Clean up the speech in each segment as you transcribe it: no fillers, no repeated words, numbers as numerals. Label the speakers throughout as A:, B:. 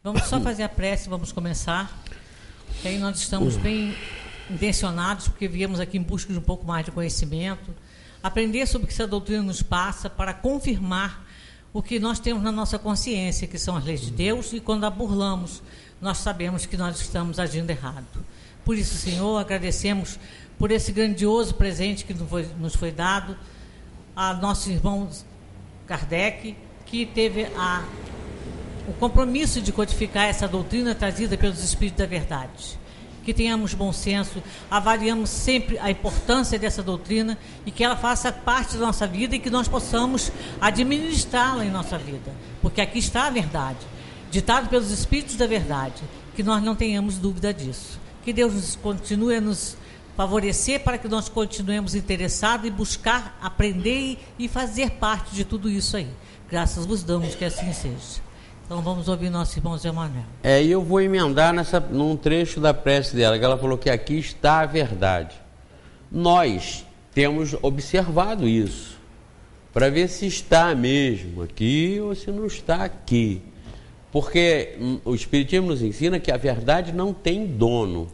A: Vamos só fazer a prece, vamos começar. E aí nós estamos bem intencionados, porque viemos aqui em busca de um pouco mais de conhecimento, aprender sobre o que essa doutrina nos passa, para confirmar o que nós temos na nossa consciência, que são as leis de Deus, e quando a burlamos, nós sabemos que nós estamos agindo errado. Por isso, Senhor, agradecemos por esse grandioso presente que nos foi dado a nosso irmão Kardec, que teve o compromisso de codificar essa doutrina trazida pelos Espíritos da Verdade. Que tenhamos bom senso, avaliamos sempre a importância dessa doutrina e que ela faça parte da nossa vida e que nós possamos administrá-la em nossa vida. Porque aqui está a verdade, ditado pelos Espíritos da Verdade, que nós não tenhamos dúvida disso. Que Deus continue a nos favorecer para que nós continuemos interessados em buscar, aprender e fazer parte de tudo isso aí. Graças vos damos que assim seja. Então vamos ouvir nosso irmão Zé Manuel.
B: E eu vou emendar num trecho da prece dela, que ela falou que aqui está a verdade. Nós temos observado isso, para ver se está mesmo aqui ou se não está aqui. Porque o Espiritismo nos ensina que a verdade não tem dono.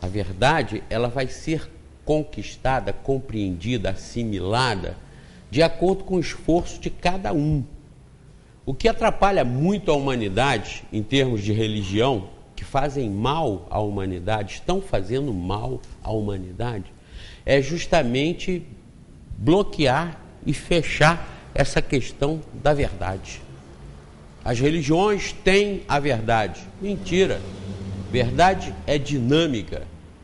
B: A verdade, ela vai ser conquistada, compreendida, assimilada, de acordo com o esforço de cada um. O que atrapalha muito a humanidade, em termos de religião, que fazem mal à humanidade, estão fazendo mal à humanidade, é justamente bloquear e fechar essa questão da verdade. As religiões têm a verdade. Mentira. Verdade é dinâmica.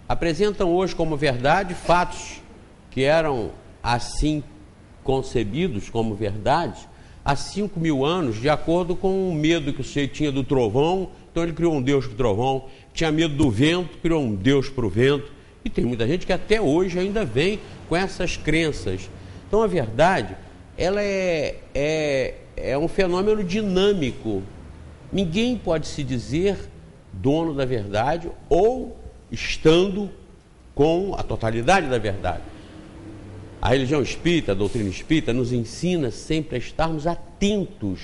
B: Apresentam hoje como verdade fatos que eram assim concebidos como verdade há 5.000 anos, de acordo com o medo que o sujeito tinha do trovão, então ele criou um Deus para o trovão. Tinha medo do vento, criou um Deus para o vento. E tem muita gente que até hoje ainda vem com essas crenças. Então a verdade, ela é um fenômeno dinâmico. Ninguém pode se dizer dono da verdade ou estando com a totalidade da verdade. A religião espírita, a doutrina espírita, nos ensina sempre a estarmos atentos.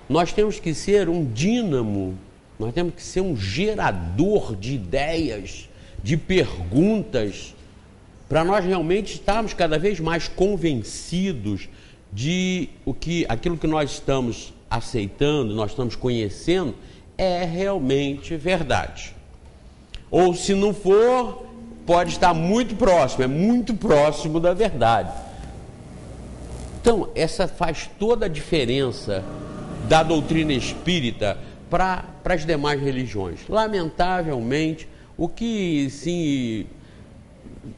B: Nós temos que ser um dínamo, nós temos que ser um gerador de ideias, de perguntas, para nós realmente estarmos cada vez mais convencidos de aquilo que nós estamos aceitando, nós estamos conhecendo, é realmente verdade. Ou se não for, pode estar muito próximo, é muito próximo da verdade. Então, essa faz toda a diferença da doutrina espírita para as demais religiões. Lamentavelmente, o que se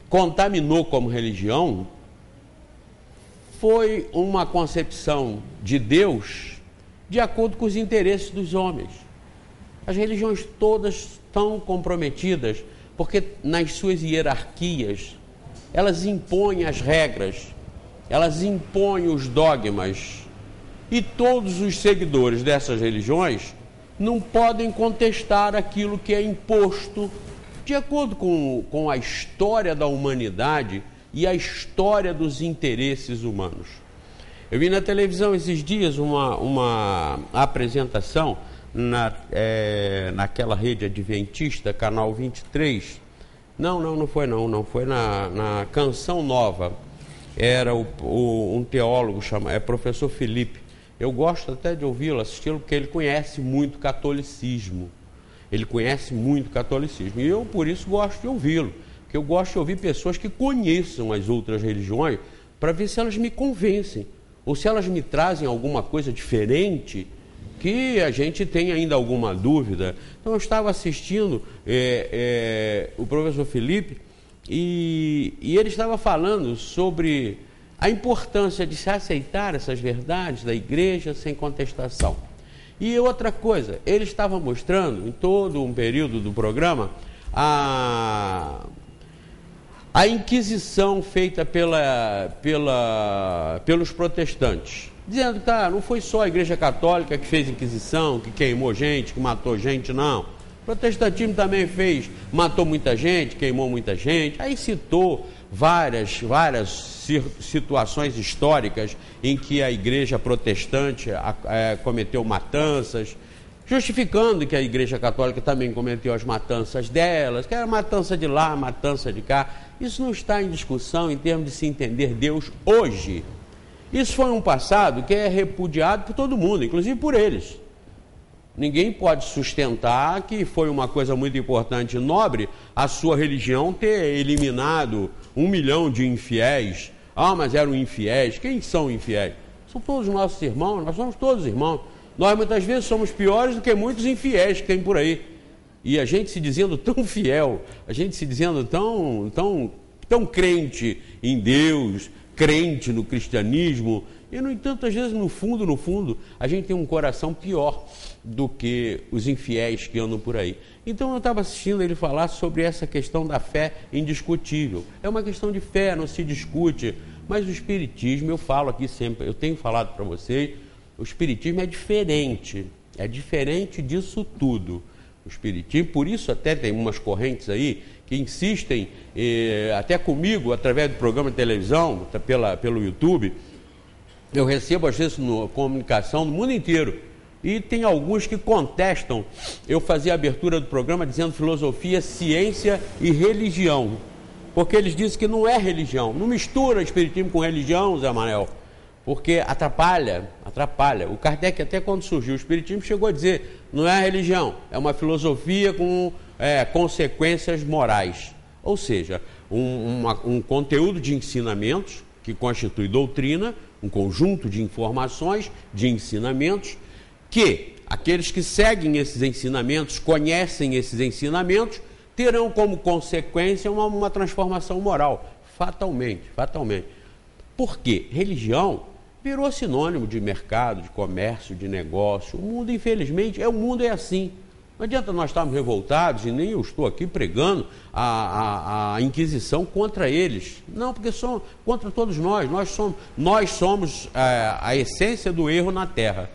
B: contaminou como religião foi uma concepção de Deus de acordo com os interesses dos homens. As religiões todas estão comprometidas porque nas suas hierarquias elas impõem as regras, elas impõem os dogmas, e todos os seguidores dessas religiões não podem contestar aquilo que é imposto de acordo com a história da humanidade e a história dos interesses humanos. Eu vi na televisão esses dias uma apresentação naquela rede adventista, Canal 23. Não foi na Canção Nova. Era um teólogo, professor Felipe. Eu gosto até de ouvi-lo, assisti-lo, porque ele conhece muito catolicismo. E eu, por isso, gosto de ouvi-lo. Porque eu gosto de ouvir pessoas que conheçam as outras religiões, para ver se elas me convencem, ou se elas me trazem alguma coisa diferente, que a gente tem ainda alguma dúvida. Então eu estava assistindo o professor Felipe e ele estava falando sobre a importância de se aceitar essas verdades da igreja sem contestação. E outra coisa, ele estava mostrando em todo um período do programa a inquisição feita pelos protestantes, dizendo que não foi só a Igreja Católica que fez inquisição, que queimou gente, que matou gente, não. O protestantismo também matou muita gente, queimou muita gente. Aí citou várias situações históricas em que a Igreja protestante cometeu matanças. justificando que a Igreja Católica também cometeu as matanças delas, que era matança de lá, matança de cá. Isso não está em discussão em termos de se entender Deus hoje. Isso foi um passado que é repudiado por todo mundo, inclusive por eles. Ninguém pode sustentar que foi uma coisa muito importante e nobre a sua religião ter eliminado 1 milhão de infiéis. Ah, mas eram infiéis. Quem são infiéis? São todos nossos irmãos, nós somos todos irmãos. Nós muitas vezes somos piores do que muitos infiéis que tem por aí. E a gente se dizendo tão fiel, a gente se dizendo tão crente em Deus, crente no cristianismo, e no entanto, às vezes, no fundo, a gente tem um coração pior do que os infiéis que andam por aí. Então eu estava assistindo ele falar sobre essa questão da fé indiscutível. É uma questão de fé, não se discute, mas o Espiritismo, eu falo aqui sempre, eu tenho falado para vocês, o Espiritismo é diferente disso tudo. O Espiritismo, por isso até tem umas correntes aí que insistem, até comigo, através do programa de televisão, pelo YouTube, eu recebo às vezes comunicação do mundo inteiro, e tem alguns que contestam. Eu fazia a abertura do programa dizendo filosofia, ciência e religião, porque eles dizem que não é religião, não mistura Espiritismo com religião, Zé Manel, porque atrapalha. O Kardec, até quando surgiu o Espiritismo, chegou a dizer, não é religião, é uma filosofia com consequências morais. Ou seja, um conteúdo de ensinamentos que constitui doutrina, um conjunto de informações, de ensinamentos, que aqueles que seguem esses ensinamentos, conhecem esses ensinamentos, terão como consequência uma transformação moral, fatalmente. Por quê? Religião virou sinônimo de mercado, de comércio, de negócio. O mundo, infelizmente, o mundo é assim. Não adianta nós estarmos revoltados, e nem eu estou aqui pregando a Inquisição contra eles. Não, porque são contra todos nós. Nós somos a essência do erro na Terra.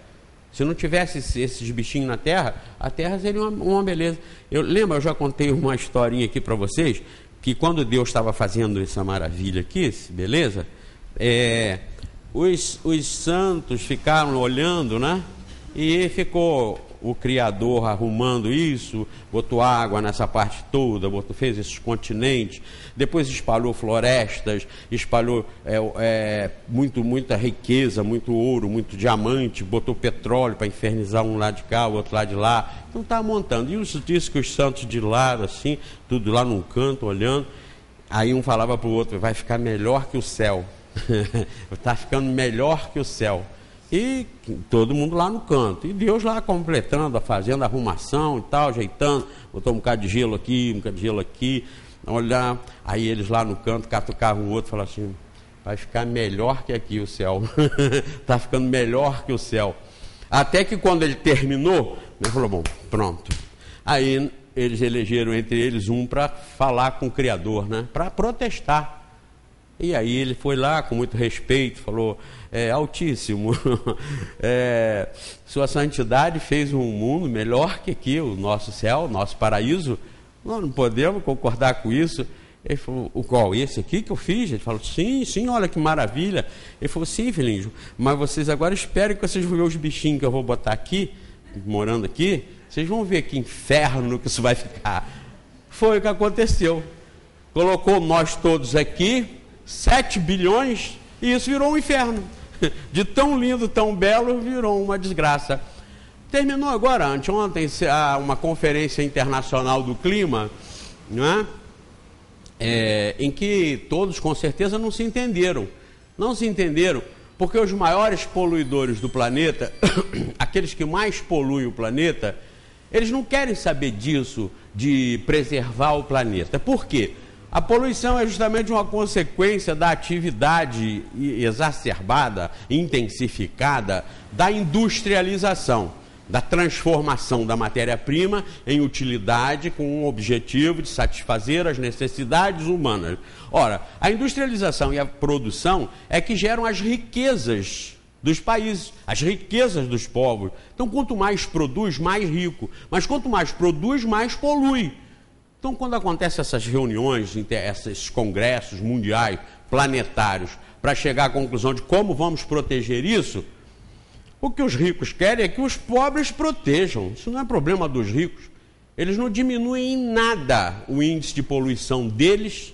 B: Se não tivesse esses bichinhos na Terra, a Terra seria uma beleza. Eu já contei uma historinha aqui para vocês, que quando Deus estava fazendo essa maravilha aqui, beleza? Os santos ficaram olhando, né? E ficou o Criador arrumando isso, botou água nessa parte toda, fez esses continentes, depois espalhou florestas, espalhou muita riqueza, muito ouro, muito diamante, botou petróleo para infernizar um lado de cá, o outro lado de lá. Então está montando. E isso disse que os santos de lado, assim, tudo lá num canto, olhando. Aí um falava para o outro, vai ficar melhor que o céu. Está ficando melhor que o céu. E todo mundo lá no canto. E Deus lá completando, fazendo a arrumação e tal, ajeitando. Botou um bocado de gelo aqui, olhar. Aí eles lá no canto catucavam o outro e falavam assim, vai ficar melhor que aqui o céu. Está ficando melhor que o céu. Até que quando ele terminou, ele falou, bom, pronto. Aí eles elegeram entre eles um para falar com o Criador, né? Para protestar. E aí ele foi lá com muito respeito, falou, Altíssimo, sua santidade fez um mundo melhor que aqui, o nosso céu, o nosso paraíso. Nós não podemos concordar com isso. Ele falou, qual? Esse aqui que eu fiz? Ele falou, sim, olha que maravilha. Ele falou, sim, filhinho, mas vocês agora esperem que vocês vão ver os bichinhos que eu vou botar aqui, morando aqui, vocês vão ver que inferno que isso vai ficar. Foi o que aconteceu. Colocou nós todos aqui, 7 bilhões, e isso virou um inferno. De tão lindo, tão belo, virou uma desgraça. Terminou agora, anteontem, uma conferência internacional do clima, não é? Em que todos, com certeza, não se entenderam. Não se entenderam, porque os maiores poluidores do planeta, aqueles que mais poluem o planeta, eles não querem saber disso, de preservar o planeta. Por quê? A poluição é justamente uma consequência da atividade exacerbada, intensificada da industrialização, da transformação da matéria-prima em utilidade com o objetivo de satisfazer as necessidades humanas. Ora, a industrialização e a produção é que geram as riquezas dos países, as riquezas dos povos. Então, quanto mais produz, mais rico. Mas quanto mais produz, mais polui. Então, quando acontecem essas reuniões, esses congressos mundiais, planetários, para chegar à conclusão de como vamos proteger isso, O que os ricos querem é que os pobres protejam. Isso não é problema dos ricos. Eles não diminuem em nada o índice de poluição deles,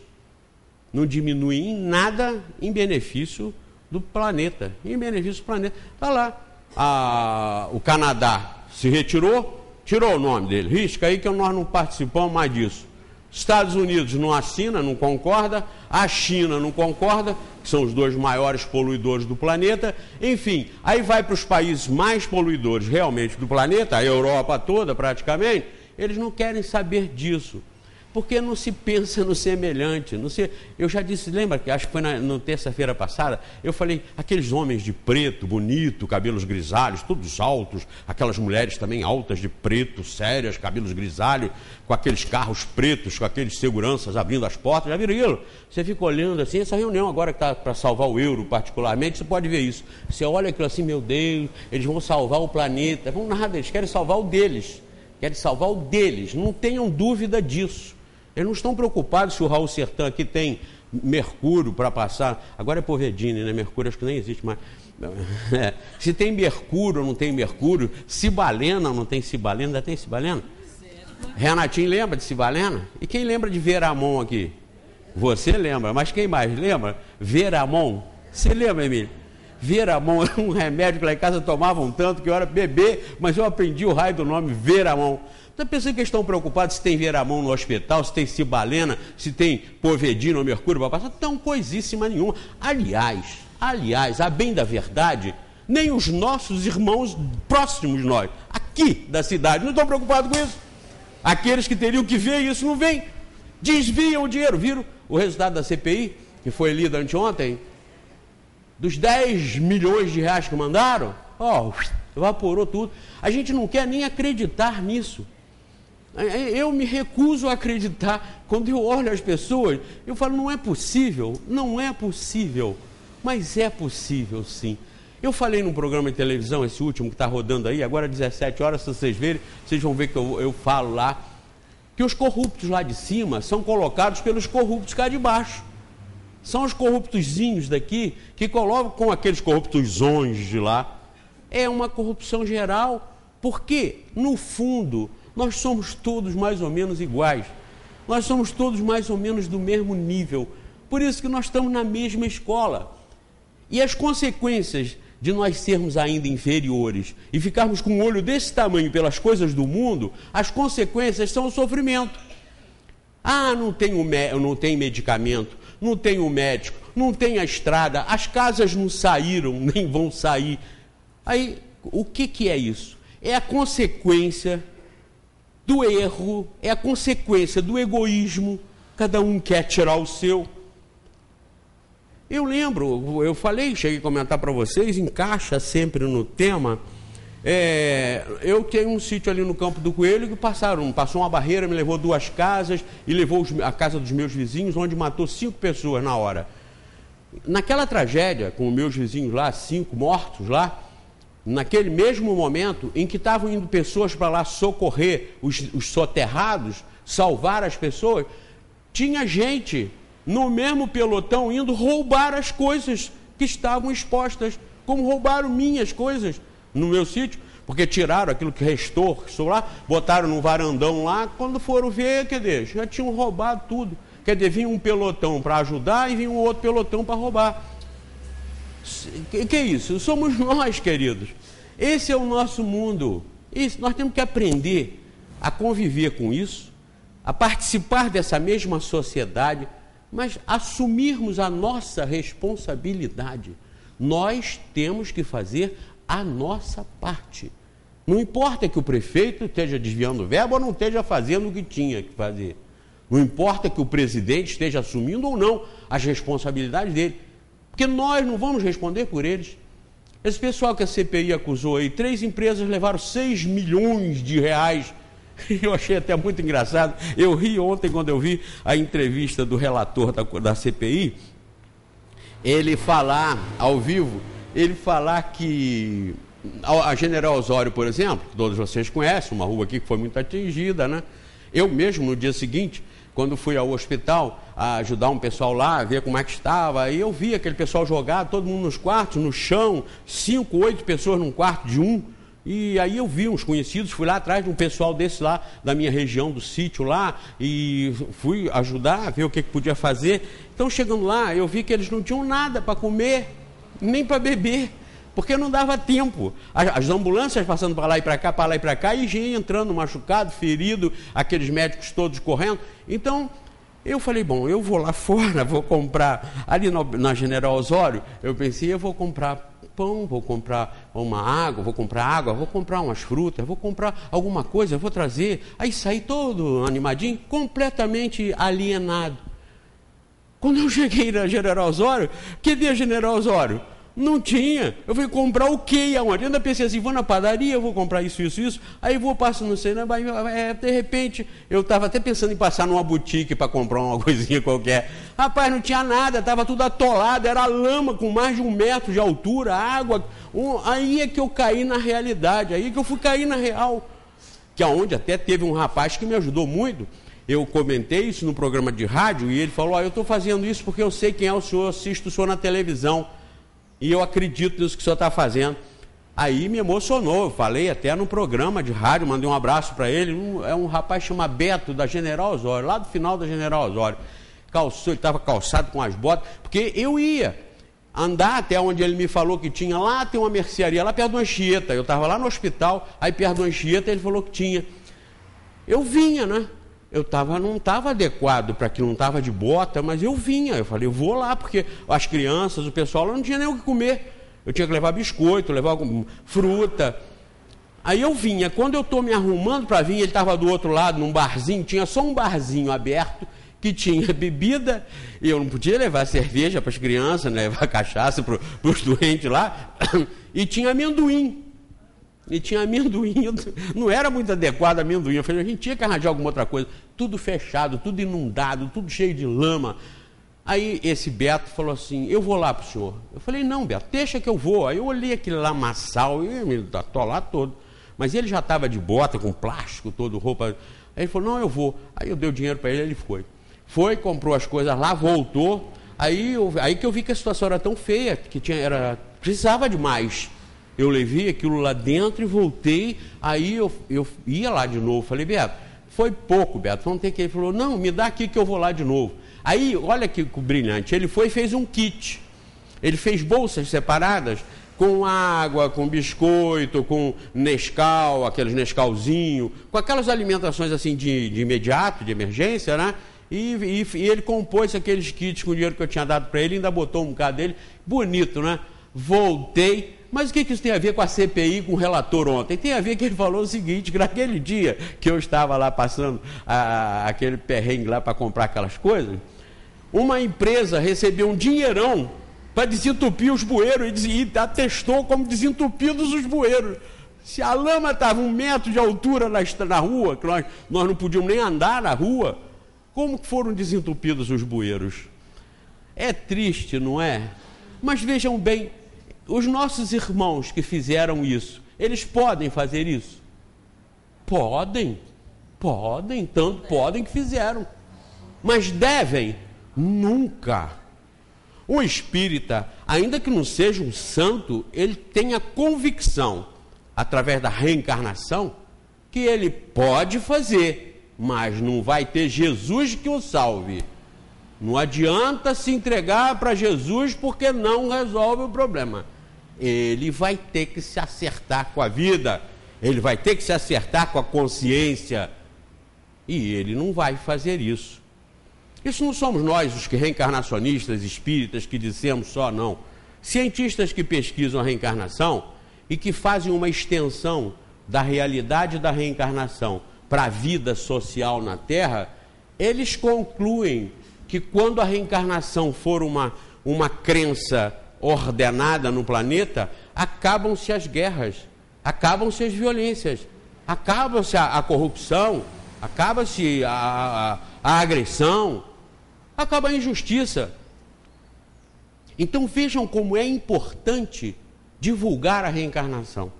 B: não diminuem em nada em benefício do planeta. Em benefício do planeta. Está lá. O Canadá se retirou, tirou o nome dele. Risca aí que nós não participamos mais disso. Estados Unidos não assina, não concorda. A China não concorda, que são os dois maiores poluidores do planeta. Enfim, aí vai para os países mais poluidores realmente do planeta, a Europa toda praticamente. Eles não querem saber disso, porque não se pensa no semelhante. Eu já disse, lembra que acho que foi na terça-feira passada, eu falei, aqueles homens de preto, bonito, cabelos grisalhos, todos altos, aquelas mulheres também altas de preto, sérias, cabelos grisalhos, com aqueles carros pretos, com aqueles seguranças abrindo as portas, já viram aquilo? Você fica olhando assim, essa reunião agora que está para salvar o euro particularmente, você pode ver isso. Você olha aquilo assim, meu Deus, eles vão salvar o planeta. Não nada, eles querem salvar o deles. Querem salvar o deles, não tenham dúvida disso. Eles não estão preocupados se o Raul Sertã aqui tem mercúrio para passar. Agora é Povedine, né? Mercúrio acho que nem existe mais. Se tem mercúrio ou não tem mercúrio, cibalena ou não tem cibalena, ainda tem cibalena? Renatinho lembra de cibalena? E quem lembra de Veramon aqui? Você lembra, mas quem mais lembra? Veramon. Você lembra, Emílio? Veramon era um remédio que lá em casa tomavam tanto que eu era bebê, mas eu aprendi o raio do nome Veramon. Então pensando que eles estão preocupados se tem Veramon no hospital, se tem cibalena, se tem Povedina ou mercúrio para passar, tão coisíssima nenhuma. Aliás, a bem da verdade, nem os nossos irmãos próximos nós, aqui da cidade, não estão preocupados com isso. Aqueles que teriam que ver isso não veem, desviam o dinheiro. Viram o resultado da CPI, que foi lida anteontem? Dos 10 milhões de reais que mandaram, evaporou tudo. A gente não quer nem acreditar nisso. Eu me recuso a acreditar. Quando eu olho as pessoas, eu falo, não é possível, mas é possível sim. Eu falei num programa de televisão, esse último que está rodando aí, agora às 17 horas, se vocês verem, vocês vão ver que eu falo lá, que os corruptos lá de cima são colocados pelos corruptos cá de baixo. São os corruptozinhos daqui que colocam com aqueles corruptosões de lá. É uma corrupção geral, porque, no fundo, nós somos todos mais ou menos iguais. Nós somos todos mais ou menos do mesmo nível. Por isso que nós estamos na mesma escola. E as consequências de nós sermos ainda inferiores e ficarmos com um olho desse tamanho pelas coisas do mundo, as consequências são o sofrimento. Não tem medicamento, não tem o médico, não tem a estrada, as casas não saíram, nem vão sair. Aí, o que é isso? É a consequência do erro, é a consequência do egoísmo, cada um quer tirar o seu. Eu lembro, eu falei, cheguei a comentar para vocês, encaixa sempre no tema. Eu tenho um sítio ali no Campo do Coelho que passou uma barreira, me levou 2 casas e levou a casa dos meus vizinhos, onde matou 5 pessoas na hora. Naquela tragédia, com os meus vizinhos lá, 5 mortos lá, naquele mesmo momento em que estavam indo pessoas para lá socorrer os soterrados, salvar as pessoas, tinha gente no mesmo pelotão indo roubar as coisas que estavam expostas, como roubaram minhas coisas no meu sítio, porque tiraram aquilo que restou lá, botaram num varandão lá, quando foram ver, já tinham roubado tudo. Vinha um pelotão para ajudar e vinha um outro pelotão para roubar. Que é isso? Somos nós, queridos. Esse é o nosso mundo. Nós temos que aprender a conviver com isso, a participar dessa mesma sociedade, mas assumirmos a nossa responsabilidade. Nós temos que fazer a nossa parte. Não importa que o prefeito esteja desviando verba ou não esteja fazendo o que tinha que fazer. Não importa que o presidente esteja assumindo ou não as responsabilidades dele. Porque nós não vamos responder por eles. Esse pessoal que a CPI acusou aí, 3 empresas levaram 6 milhões de reais. Eu achei até muito engraçado. Eu ri ontem quando eu vi a entrevista do relator da CPI, ele falar ao vivo, que a General Osório, por exemplo, que todos vocês conhecem, uma rua aqui que foi muito atingida, né? Eu mesmo, no dia seguinte, quando fui ao hospital a ajudar um pessoal lá, a ver como é que estava, aí eu vi aquele pessoal jogado, todo mundo nos quartos, no chão, 5, 8 pessoas num quarto de um. E aí eu vi uns conhecidos, fui lá atrás de um pessoal desse lá, da minha região, do sítio lá, e fui ajudar, ver o que podia fazer. Então, chegando lá, eu vi que eles não tinham nada para comer, nem para beber, porque não dava tempo. As ambulâncias passando para lá e para cá, e gente entrando machucado, ferido, aqueles médicos todos correndo. Então, eu falei, bom, eu vou lá fora, vou comprar, ali na General Osório, eu pensei, eu vou comprar pão, vou comprar uma água, vou comprar umas frutas, vou comprar alguma coisa, vou trazer. Aí saí todo animadinho, completamente alienado. Quando eu cheguei na General Osório, cadê a General Osório? Não tinha. Eu fui comprar o quê e aonde? Eu ainda pensei assim, vou na padaria, eu vou comprar isso. Aí vou, passo, não sei, de repente, eu estava até pensando em passar numa boutique para comprar uma coisinha qualquer. Rapaz, não tinha nada, estava tudo atolado, era lama com mais de 1 metro de altura, água. Aí é que eu caí na realidade, aí é que eu fui cair na real. Que aonde até teve um rapaz que me ajudou muito. Eu comentei isso no programa de rádio e ele falou, eu estou fazendo isso porque eu sei quem é o senhor, assisto o senhor na televisão. E eu acredito nisso que o senhor está fazendo. Aí me emocionou, eu falei até no programa de rádio, mandei um abraço para ele. É um rapaz chamado Beto, da General Osório, lá do final da General Osório. Ele estava calçado com as botas, porque eu ia andar até onde ele me falou que tinha. Lá tem uma mercearia, lá perto do Anchieta. Eu estava lá no hospital, aí perto do Anchieta ele falou que tinha. Eu vinha, né? Não estava adequado para aquilo, não estava de bota, mas eu vinha. Eu falei, eu vou lá, porque as crianças, o pessoal lá não tinha nem o que comer. Eu tinha que levar biscoito, levar fruta. Aí eu vinha. Quando eu estou me arrumando para vir, ele estava do outro lado, num barzinho, tinha só um barzinho aberto, que tinha bebida, e eu não podia levar cerveja para as crianças, né, levar cachaça para os doentes lá, e tinha amendoim. Não era muito adequado amendoim. Eu falei, a gente tinha que arranjar alguma outra coisa. Tudo fechado, tudo inundado, tudo cheio de lama. Aí esse Beto falou assim, eu vou lá para o senhor. Eu falei, não, Beto, deixa que eu vou. Aí eu olhei aquele lamaçal, e me atolado todo. Mas ele já estava de bota, com plástico todo, roupa. Aí ele falou, não, eu vou. Aí eu dei o dinheiro para ele, ele foi. Foi, comprou as coisas lá, voltou. Aí que eu vi que a situação era tão feia, que precisava de mais. Eu levei aquilo lá dentro e voltei, aí eu ia lá de novo. Falei, Beto, foi pouco, Beto, vamos ter que ir. Ele falou, não, me dá aqui que eu vou lá de novo. Aí, olha que brilhante, ele foi e fez um kit. Ele fez bolsas separadas, com água, com biscoito, com Nescau, aqueles Nescauzinho, com aquelas alimentações assim de imediato, de emergência, né? E ele compôs aqueles kits com o dinheiro que eu tinha dado para ele, ainda botou um bocado dele, bonito, né? Voltei. Mas o que isso tem a ver com a CPI, com o relator ontem? Tem a ver que ele falou o seguinte, que naquele dia que eu estava lá passando aquele perrengue lá para comprar aquelas coisas, uma empresa recebeu um dinheirão para desentupir os bueiros e atestou como desentupidos os bueiros. Se a lama estava 1 metro de altura na rua, que nós não podíamos nem andar na rua, como foram desentupidos os bueiros? É triste, não é? Mas vejam bem, os nossos irmãos que fizeram isso, eles podem fazer isso? Podem, tanto podem que fizeram. Mas devem? Nunca. O espírita, ainda que não seja um santo, ele tem a convicção, através da reencarnação, que ele pode fazer, mas não vai ter Jesus que o salve. Não adianta se entregar para Jesus porque não resolve o problema. Ele vai ter que se acertar com a vida, ele vai ter que se acertar com a consciência, e ele não vai fazer isso. Isso não somos nós, os que reencarnacionistas, espíritas, que dissemos só, não. Cientistas que pesquisam a reencarnação e que fazem uma extensão da realidade da reencarnação para a vida social na Terra, eles concluem que quando a reencarnação for uma crença ordenada no planeta, acabam-se as guerras, acabam-se as violências, acaba-se a corrupção, acaba-se a agressão, acaba a injustiça. Então vejam como é importante divulgar a reencarnação.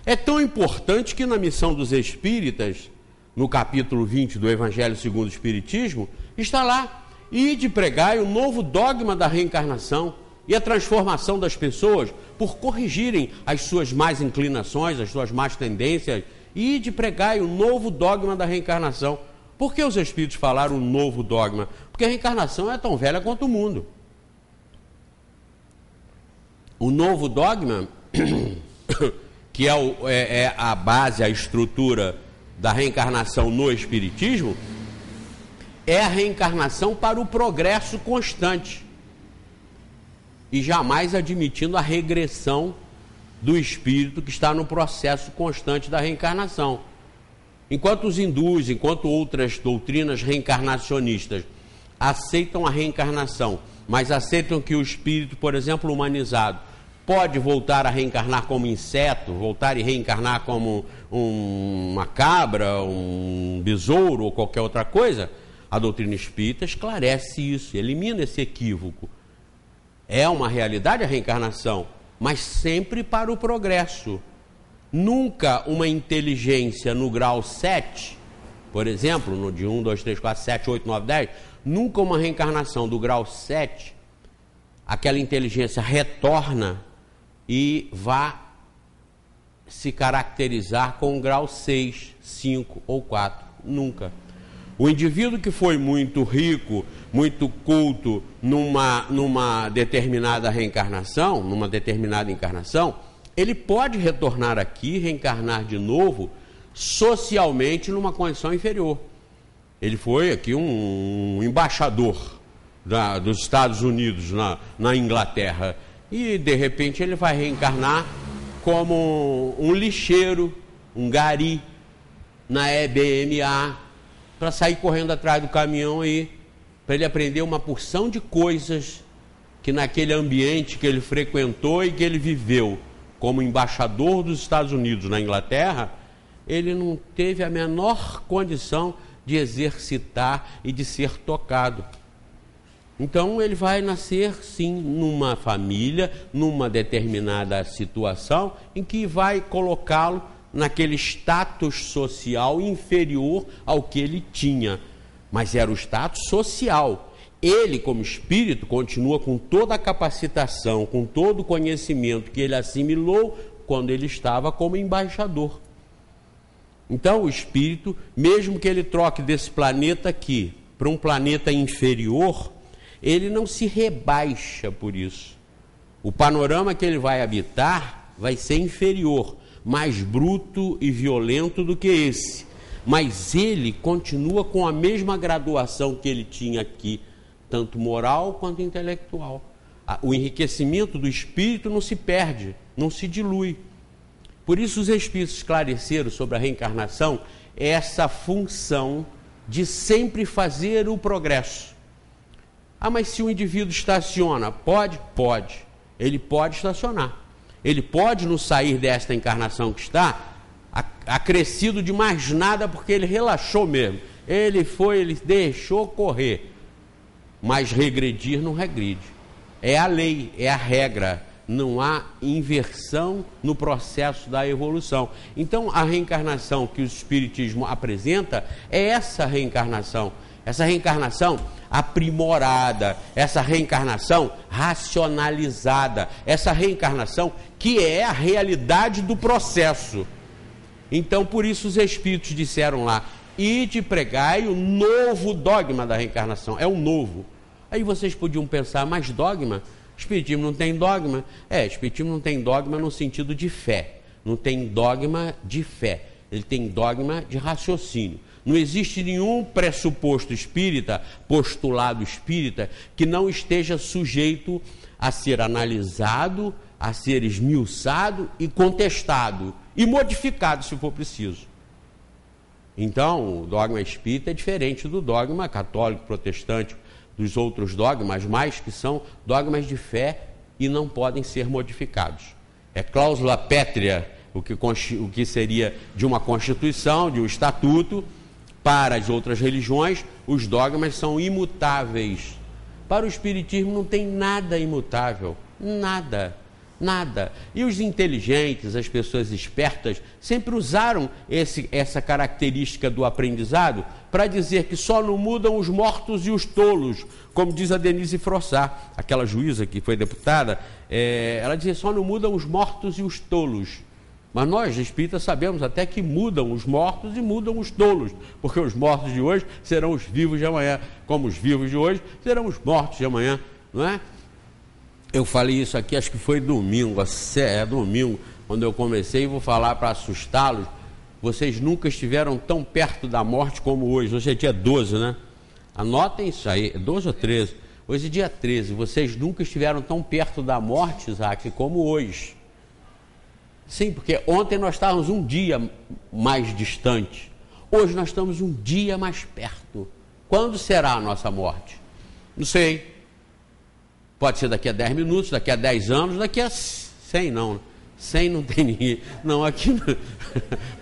B: É tão importante que na missão dos espíritas no capítulo 20 do Evangelho segundo o Espiritismo, está lá: ide pregai o novo dogma da reencarnação e a transformação das pessoas por corrigirem as suas más inclinações, as suas más tendências. Ide pregai o novo dogma da reencarnação. Por que os Espíritos falaram o novo dogma? Porque a reencarnação é tão velha quanto o mundo. O novo dogma, que é a base, a estrutura da reencarnação no Espiritismo, é a reencarnação para o progresso constante e jamais admitindo a regressão do espírito que está no processo constante da reencarnação. Enquanto os hindus, enquanto outras doutrinas reencarnacionistas aceitam a reencarnação, mas aceitam que o espírito, por exemplo, humanizado, pode voltar a reencarnar como inseto, voltar e reencarnar como uma cabra, um besouro ou qualquer outra coisa, a doutrina espírita esclarece isso, elimina esse equívoco. É uma realidade a reencarnação, mas sempre para o progresso. Nunca uma inteligência no grau 7, por exemplo, no de 1, 2, 3, 4, 7, 8, 9, 10, nunca uma reencarnação do grau 7, aquela inteligência retorna e vá se caracterizar com o grau 6, 5 ou 4. Nunca. O indivíduo que foi muito rico, muito culto numa determinada reencarnação, numa determinada encarnação, ele pode retornar aqui, reencarnar de novo, socialmente numa condição inferior. Ele foi aqui um embaixador dos Estados Unidos na Inglaterra e de repente ele vai reencarnar como um lixeiro, um gari na EBMA, para sair correndo atrás do caminhão aí, para ele aprender uma porção de coisas que naquele ambiente que ele frequentou e que ele viveu como embaixador dos Estados Unidos na Inglaterra, ele não teve a menor condição de exercitar e de ser tocado. Então ele vai nascer sim numa família, numa determinada situação em que vai colocá-lo naquele status social inferior ao que ele tinha, mas era o status social. Ele, como espírito, continua com toda a capacitação, com todo o conhecimento que ele assimilou quando ele estava como embaixador. Então o espírito, mesmo que ele troque desse planeta aqui para um planeta inferior, ele não se rebaixa por isso. O panorama que ele vai habitar vai ser inferior, mais bruto e violento do que esse, mas ele continua com a mesma graduação que ele tinha aqui, tanto moral quanto intelectual. O enriquecimento do espírito não se perde, não se dilui. Por isso os espíritos esclareceram sobre a reencarnação essa função de sempre fazer o progresso. Ah, mas se o indivíduo estaciona, pode? Pode. Ele pode estacionar. Ele pode não sair desta encarnação que está acrescido de mais nada, porque ele relaxou mesmo. Ele deixou correr. Mas regredir não regride. É a lei, é a regra. Não há inversão no processo da evolução. Então a reencarnação que o Espiritismo apresenta é essa reencarnação aprimorada, essa reencarnação racionalizada, essa reencarnação que é a realidade do processo. Então, por isso os Espíritos disseram lá: ide pregai o novo dogma da reencarnação. É o novo. Aí vocês podiam pensar, mas dogma? Espiritismo não tem dogma? Espiritismo não tem dogma no sentido de fé. Não tem dogma de fé. Ele tem dogma de raciocínio. Não existe nenhum pressuposto espírita, postulado espírita, que não esteja sujeito a ser analisado, a ser esmiuçado e contestado, e modificado se for preciso. Então, o dogma espírita é diferente do dogma católico, protestante, dos outros dogmas, mas que são dogmas de fé e não podem ser modificados. É cláusula pétrea, o que seria de uma constituição, de um estatuto. Para as outras religiões, os dogmas são imutáveis. Para o Espiritismo não tem nada imutável, nada. Nada. E os inteligentes, as pessoas espertas, sempre usaram essa característica do aprendizado para dizer que só não mudam os mortos e os tolos, como diz a Denise Frossard, aquela juíza que foi deputada, ela dizia só não mudam os mortos e os tolos. Mas nós, espíritas, sabemos até que mudam os mortos e mudam os tolos, porque os mortos de hoje serão os vivos de amanhã, como os vivos de hoje serão os mortos de amanhã, não é? Eu falei isso aqui, acho que foi domingo, domingo, quando eu comecei, e vou falar para assustá-los. Vocês nunca estiveram tão perto da morte como hoje. Hoje é dia 12, né? Anotem isso aí, 12 ou 13. Hoje é dia 13. Vocês nunca estiveram tão perto da morte, Isaac, como hoje. Sim, porque ontem nós estávamos um dia mais distante. Hoje nós estamos um dia mais perto. Quando será a nossa morte? Não sei. Pode ser daqui a 10 minutos, daqui a 10 anos, daqui a 100 não. 100 não tem ninguém. Não, aqui não.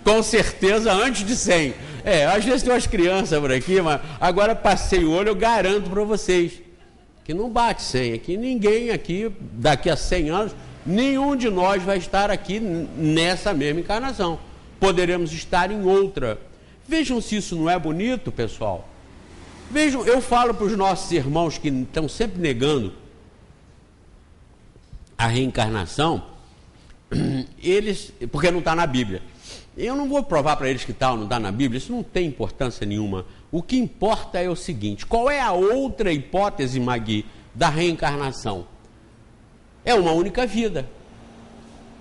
B: Com certeza antes de 100. Às vezes tem umas crianças por aqui, mas agora passei o olho, eu garanto para vocês que não bate 100. Aqui ninguém aqui, daqui a 100 anos, nenhum de nós vai estar aqui nessa mesma encarnação. Poderemos estar em outra. Vejam se isso não é bonito, pessoal. Vejam, eu falo para os nossos irmãos que estão sempre negando a reencarnação, eles, porque não está na Bíblia. Eu não vou provar para eles que está ou não está na Bíblia, isso não tem importância nenhuma. O que importa é o seguinte: qual é a outra hipótese, Magui, da reencarnação? É uma única vida.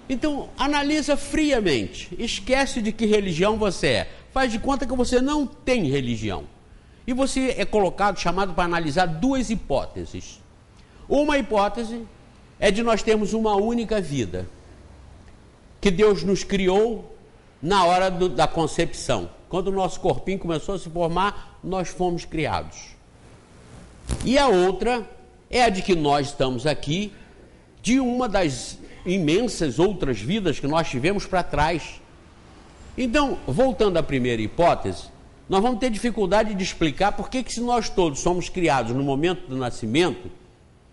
B: Então, analisa friamente, esquece de que religião você é, faz de conta que você não tem religião. E você é colocado, chamado para analisar duas hipóteses. Uma hipótese é de nós termos uma única vida, que Deus nos criou na hora da concepção. Quando o nosso corpinho começou a se formar, nós fomos criados. E a outra é a de que nós estamos aqui, de uma das imensas outras vidas que nós tivemos para trás. Então, voltando à primeira hipótese, nós vamos ter dificuldade de explicar por que se nós todos somos criados no momento do nascimento,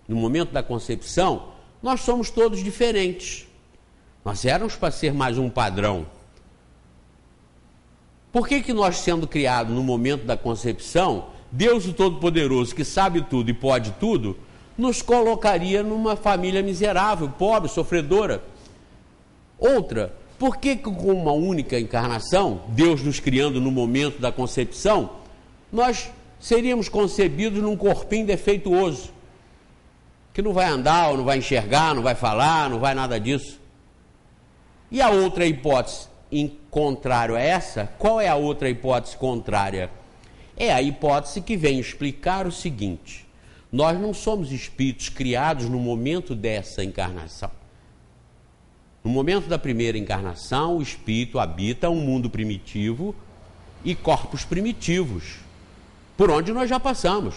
B: no momento da concepção, nós somos todos diferentes. Nós éramos para ser mais um padrão. Por que nós, sendo criados no momento da concepção, Deus o Todo-Poderoso, que sabe tudo e pode tudo, nos colocaria numa família miserável, pobre, sofredora? Outra, por que com uma única encarnação, Deus nos criando no momento da concepção, nós seríamos concebidos num corpinho defeituoso, que não vai andar, ou não vai enxergar, não vai falar, não vai nada disso? E a outra hipótese, em contrário a essa, qual é a outra hipótese contrária? É a hipótese que vem explicar o seguinte: nós não somos espíritos criados no momento dessa encarnação. No momento da primeira encarnação, o espírito habita um mundo primitivo e corpos primitivos, por onde nós já passamos.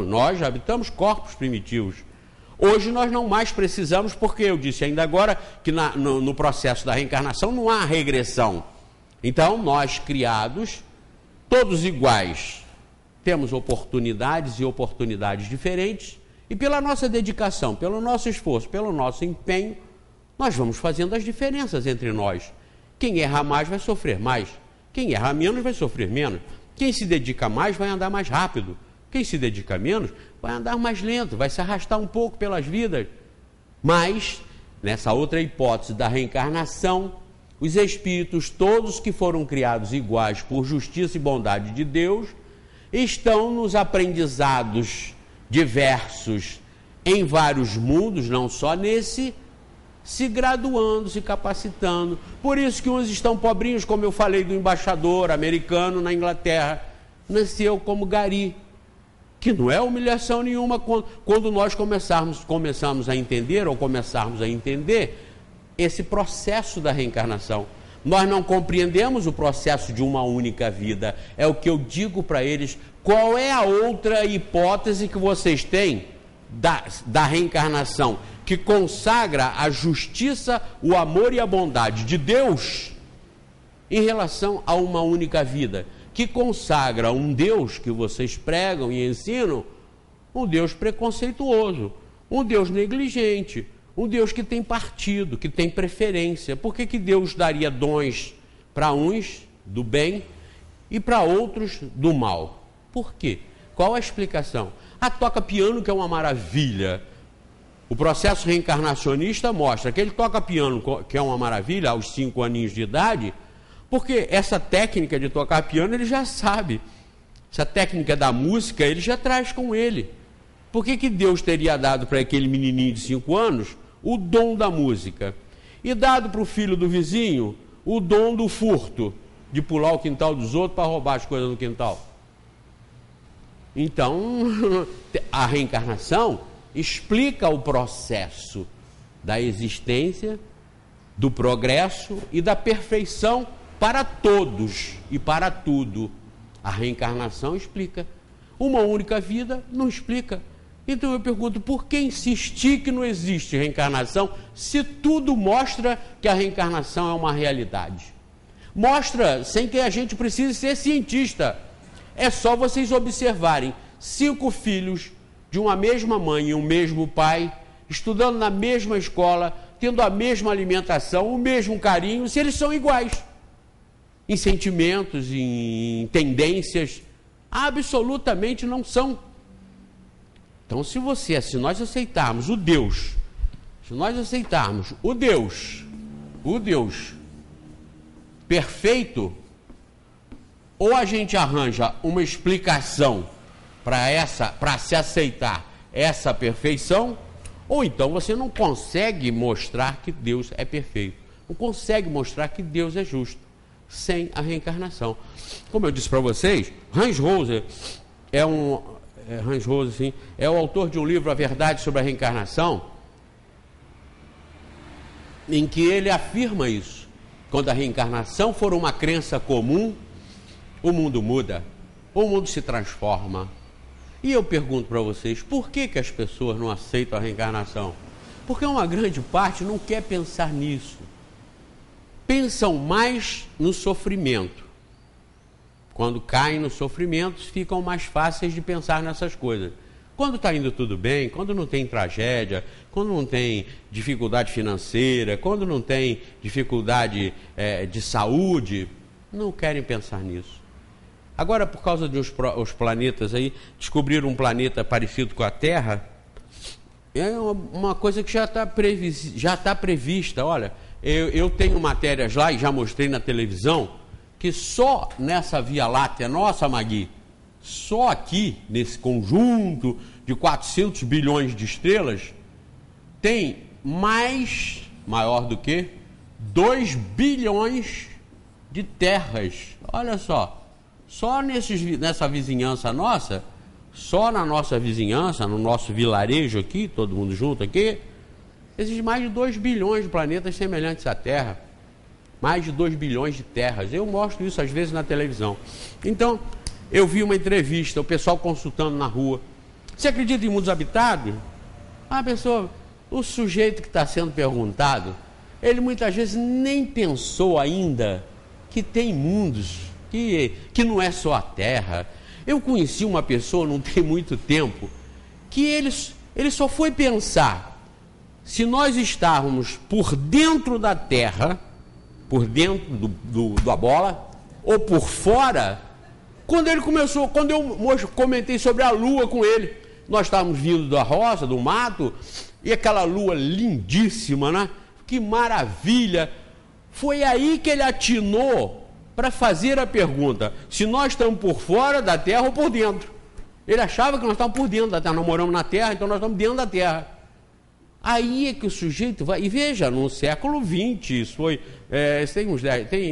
B: Nós já habitamos corpos primitivos. Hoje nós não mais precisamos, porque eu disse ainda agora que no processo da reencarnação não há regressão. Então, nós criados, todos iguais, temos oportunidades e oportunidades diferentes, e pela nossa dedicação, pelo nosso esforço, pelo nosso empenho, nós vamos fazendo as diferenças entre nós. Quem erra mais vai sofrer mais, quem erra menos vai sofrer menos, quem se dedica mais vai andar mais rápido, quem se dedica menos vai andar mais lento, vai se arrastar um pouco pelas vidas. Mas, nessa outra hipótese da reencarnação, os espíritos, todos que foram criados iguais por justiça e bondade de Deus, estão nos aprendizados diversos em vários mundos, não só nesse, se graduando, se capacitando. Por isso que uns estão pobrinhos, como eu falei do embaixador americano na Inglaterra, nasceu como gari, que não é humilhação nenhuma quando nós começamos a entender, ou começarmos a entender esse processo da reencarnação. Nós não compreendemos o processo de uma única vida. É o que eu digo para eles: qual é a outra hipótese que vocês têm da reencarnação, que consagra a justiça, o amor e a bondade de Deus em relação a uma única vida, que consagra um Deus que vocês pregam e ensinam, um Deus preconceituoso, um Deus negligente, Um Deus que tem partido, que tem preferência. Por que Deus daria dons para uns do bem e para outros do mal? Por quê? Qual a explicação? Toca piano, que é uma maravilha. O processo reencarnacionista mostra que ele toca piano, que é uma maravilha, aos 5 aninhos de idade, porque essa técnica de tocar piano ele já sabe. Essa técnica da música ele já traz com ele. Por que Deus teria dado para aquele menininho de 5 anos o dom da música e dado para o filho do vizinho o dom do furto, de pular o quintal dos outros para roubar as coisas do quintal? Então, a reencarnação explica o processo da existência, do progresso e da perfeição para todos e para tudo. A reencarnação explica. Uma única vida não explica. Então eu pergunto, por que insistir que não existe reencarnação, se tudo mostra que a reencarnação é uma realidade? Mostra, sem que a gente precise ser cientista. É só vocês observarem 5 filhos de uma mesma mãe e um mesmo pai, estudando na mesma escola, tendo a mesma alimentação, o mesmo carinho, se eles são iguais. Em sentimentos, em tendências, absolutamente não são. Então, se nós aceitarmos o Deus perfeito, ou a gente arranja uma explicação para se aceitar essa perfeição, ou então você não consegue mostrar que Deus é perfeito, não consegue mostrar que Deus é justo, sem a reencarnação. Como eu disse para vocês, Hans Rose é o autor de um livro, A Verdade sobre a Reencarnação, em que ele afirma isso. Quando a reencarnação for uma crença comum, o mundo muda, o mundo se transforma. E eu pergunto para vocês, por que as pessoas não aceitam a reencarnação? Porque uma grande parte não quer pensar nisso. Pensam mais no sofrimento. Quando caem no sofrimento, ficam mais fáceis de pensar nessas coisas. Quando está indo tudo bem, quando não tem tragédia, quando não tem dificuldade financeira, quando não tem dificuldade de saúde, não querem pensar nisso. Agora, por causa de os planetas aí, descobriram um planeta parecido com a Terra, é uma coisa que já está prevista. Olha, eu tenho matérias lá e já mostrei na televisão, que só nessa Via Láctea, nossa, Magui, só aqui, nesse conjunto de 400 bilhões de estrelas, tem maior do que 2 bilhões de terras. Olha só nessa vizinhança nossa, só na nossa vizinhança, no nosso vilarejo aqui, todo mundo junto aqui, existem mais de 2 bilhões de planetas semelhantes à Terra. Mais de 2 bilhões de terras. Eu mostro isso às vezes na televisão. Então, eu vi uma entrevista, o pessoal consultando na rua. Você acredita em mundos habitados? O sujeito que está sendo perguntado, ele muitas vezes nem pensou ainda que tem mundos, que não é só a Terra. Eu conheci uma pessoa, não tem muito tempo, que ele só foi pensar, se nós estávamos por dentro da Terra, por dentro da bola, ou por fora, quando eu comentei sobre a lua com ele. Nós estávamos vindo da roça, do mato, e aquela lua lindíssima, né? Que maravilha! Foi aí que ele atinou para fazer a pergunta, se nós estamos por fora da Terra ou por dentro. Ele achava que nós estávamos por dentro da Terra, nós moramos na Terra, então nós estamos dentro da Terra. Aí é que o sujeito vai, e veja, no século XX, isso foi,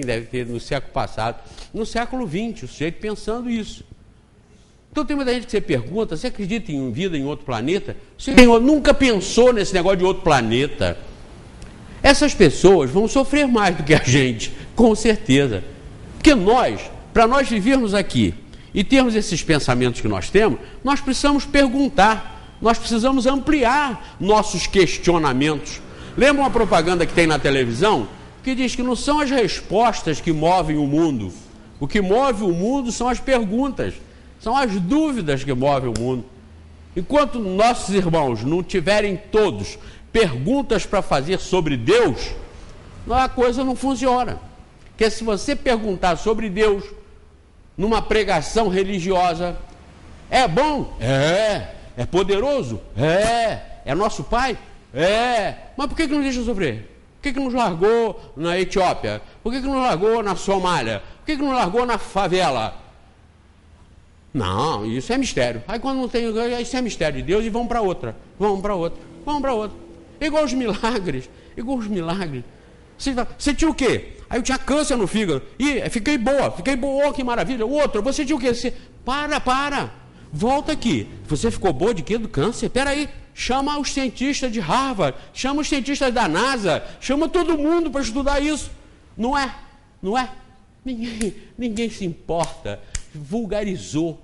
B: deve ter no século passado, no século XX, o sujeito pensando isso. Então tem muita gente que você pergunta, você acredita em vida em outro planeta? Você nunca pensou nesse negócio de outro planeta? Essas pessoas vão sofrer mais do que a gente, com certeza. Porque para nós vivermos aqui e termos esses pensamentos que nós temos, nós precisamos perguntar. Nós precisamos ampliar nossos questionamentos. Lembra uma propaganda que tem na televisão? Que diz que não são as respostas que movem o mundo. O que move o mundo são as perguntas. São as dúvidas que movem o mundo. Enquanto nossos irmãos não tiverem todos perguntas para fazer sobre Deus, a coisa não funciona. Porque se você perguntar sobre Deus numa pregação religiosa, é bom? É poderoso? É nosso Pai? Mas por que não deixa sofrer? Por que não nos largou na Etiópia? Por que não nos largou na Somália? Por que não nos largou na favela? Não, isso é mistério. Aí quando não tem, isso é mistério de Deus e vamos para outra. Igual os milagres. Você tinha o quê? Aí eu tinha câncer no fígado. E fiquei boa, que maravilha. O outro, você tinha o quê? Para. Volta aqui. Você ficou boa de quê? Do câncer? Peraí. Chama os cientistas de Harvard, chama os cientistas da NASA, chama todo mundo para estudar isso. Não é? Ninguém se importa. Vulgarizou.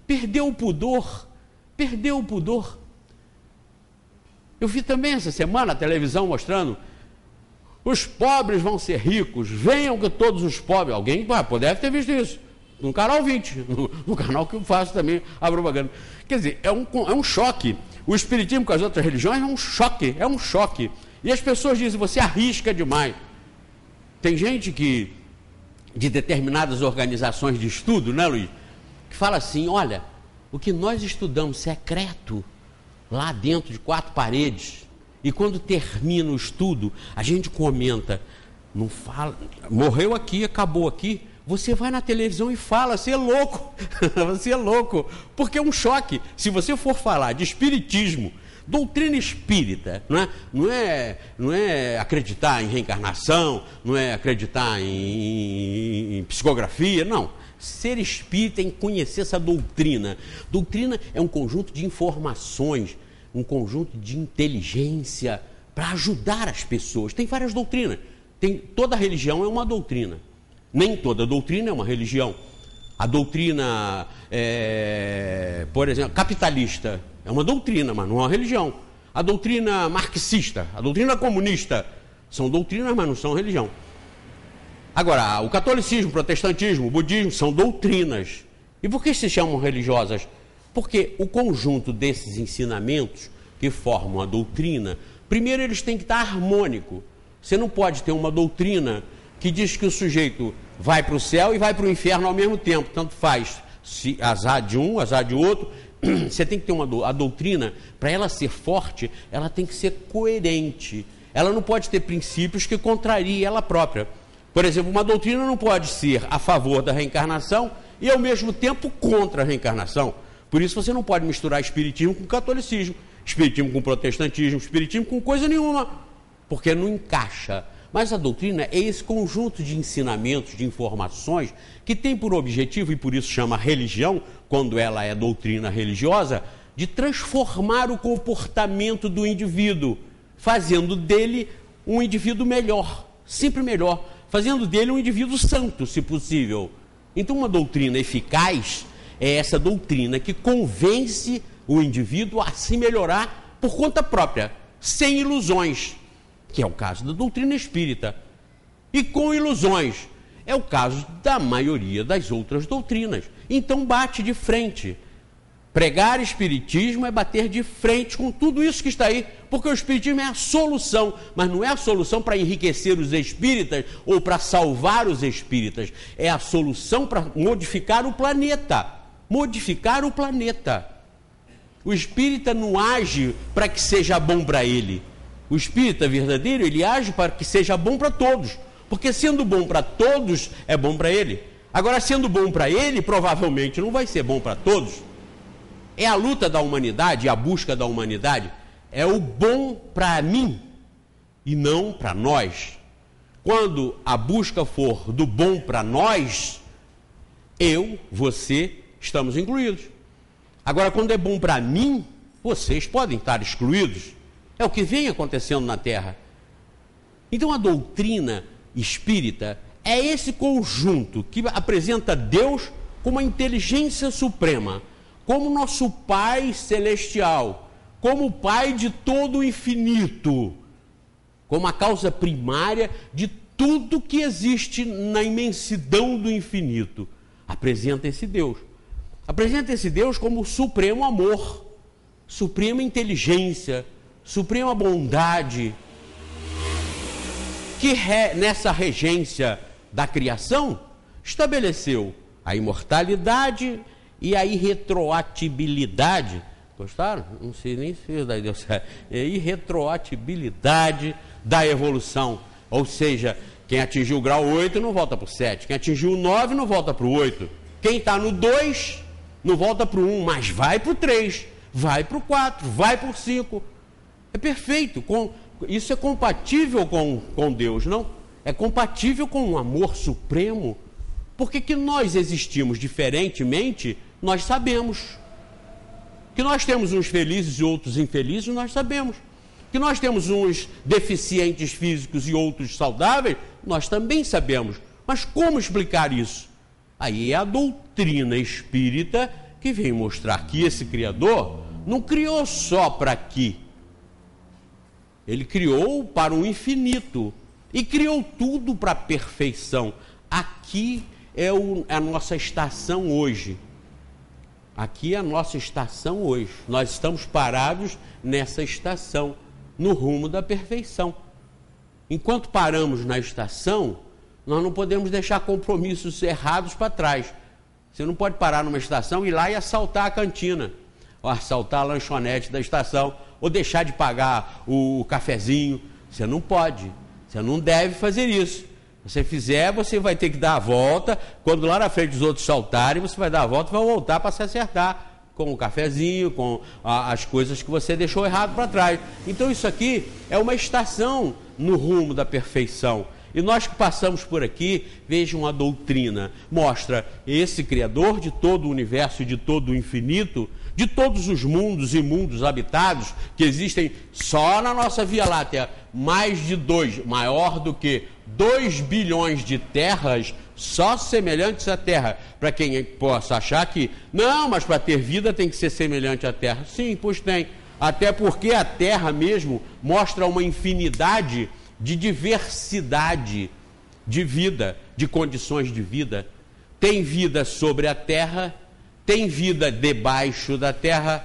B: Perdeu o pudor. Eu vi também essa semana a televisão mostrando: os pobres vão ser ricos, venham que todos os pobres. Alguém deve ter visto isso. No canal 20, no canal que eu faço também a propaganda. Quer dizer, é um choque. O espiritismo com as outras religiões é um choque. E as pessoas dizem: você arrisca demais. Tem gente que, de determinadas organizações de estudo, né, Luiz, que fala assim: olha, o que nós estudamos secreto, lá dentro de 4 paredes, e quando termina o estudo, a gente comenta, não fala, morreu aqui, acabou aqui. Você vai na televisão e fala, você é louco, porque é um choque. Se você for falar de espiritismo, doutrina espírita, não é acreditar em reencarnação, não é acreditar em psicografia, não. Ser espírita é conhecer essa doutrina. Doutrina é um conjunto de informações, um conjunto de inteligência para ajudar as pessoas. Tem várias doutrinas. Toda religião é uma doutrina. Nem toda doutrina é uma religião. A doutrina, por exemplo, capitalista é uma doutrina, mas não é uma religião. A doutrina marxista, a doutrina comunista, são doutrinas, mas não são religião. Agora, o catolicismo, o protestantismo, o budismo são doutrinas. E por que se chamam religiosas? Porque o conjunto desses ensinamentos que formam a doutrina, primeiro eles têm que estar harmônico. Você não pode ter uma doutrina que diz que o sujeito vai para o céu e vai para o inferno ao mesmo tempo, tanto faz, se azar de um, azar de outro. Você tem que ter a doutrina, para ela ser forte, ela tem que ser coerente. Ela não pode ter princípios que contrariem ela própria. Por exemplo, uma doutrina não pode ser a favor da reencarnação e ao mesmo tempo contra a reencarnação. Por isso você não pode misturar espiritismo com catolicismo, espiritismo com protestantismo, espiritismo com coisa nenhuma, porque não encaixa. Mas a doutrina é esse conjunto de ensinamentos, de informações, que tem por objetivo, e por isso chama religião, quando ela é doutrina religiosa, de transformar o comportamento do indivíduo, fazendo dele um indivíduo melhor, sempre melhor, fazendo dele um indivíduo santo, se possível. Então, uma doutrina eficaz é essa doutrina que convence o indivíduo a se melhorar por conta própria, sem ilusões, que é o caso da doutrina espírita, e com ilusões, é o caso da maioria das outras doutrinas. Então bate de frente. Pregar espiritismo é bater de frente com tudo isso que está aí, porque o espiritismo é a solução, mas não é a solução para enriquecer os espíritas ou para salvar os espíritas, é a solução para modificar o planeta. O espírita não age para que seja bom para ele. O espírita verdadeiro, ele age para que seja bom para todos, porque sendo bom para todos, é bom para ele. Agora, sendo bom para ele, provavelmente não vai ser bom para todos. É a luta da humanidade, a busca da humanidade, é o bom para mim e não para nós. Quando a busca for do bom para nós, eu, você, estamos incluídos. Agora, quando é bom para mim, vocês podem estar excluídos. É o que vem acontecendo na Terra. Então a doutrina espírita é esse conjunto que apresenta Deus como a inteligência suprema, como nosso Pai celestial, como o Pai de todo o infinito, como a causa primária de tudo que existe na imensidão do infinito. Apresenta esse Deus. Apresenta esse Deus como o supremo amor, suprema inteligência, suprema bondade, que nessa regência da criação estabeleceu a imortalidade e a irretroatibilidade. Gostaram? Não sei nem se isso daí deu certo. Irretroatibilidade da evolução. Ou seja, quem atingiu o grau 8 não volta para o 7. Quem atingiu o 9 não volta para o 8. Quem está no 2 não volta para o 1, mas vai para o 3, vai para o 4, vai para o 5. É perfeito. Isso é compatível com Deus, não? É compatível com o amor supremo. Porque que nós existimos diferentemente, nós sabemos. Que nós temos uns felizes e outros infelizes, nós sabemos. Que nós temos uns deficientes físicos e outros saudáveis, nós também sabemos. Mas como explicar isso? Aí é a doutrina espírita que vem mostrar que esse Criador não criou só para aqui. Ele criou para o infinito e criou tudo para a perfeição. Aqui é a nossa estação hoje. Aqui é a nossa estação hoje. Nós estamos parados nessa estação, no rumo da perfeição. Enquanto paramos na estação, nós não podemos deixar compromissos errados para trás. Você não pode parar numa estação e ir lá e assaltar a cantina, ou assaltar a lanchonete da estação, ou deixar de pagar o cafezinho. Você não pode, você não deve fazer isso. Se você fizer, você vai ter que dar a volta. Quando lá na frente os outros saltarem, você vai dar a volta e vai voltar para se acertar com o cafezinho, com as coisas que você deixou errado para trás. Então isso aqui é uma estação no rumo da perfeição. E nós que passamos por aqui, vejam a doutrina, mostra esse Criador de todo o universo e de todo o infinito, de todos os mundos e mundos habitados que existem só na nossa Via Láctea, maior do que 2 bilhões de terras só semelhantes à Terra. Para quem possa achar que, não, mas para ter vida tem que ser semelhante à Terra. Sim, pois tem. Até porque a Terra mesmo mostra uma infinidade de diversidade de vida, de condições de vida. Tem vida sobre a terra, tem vida debaixo da terra,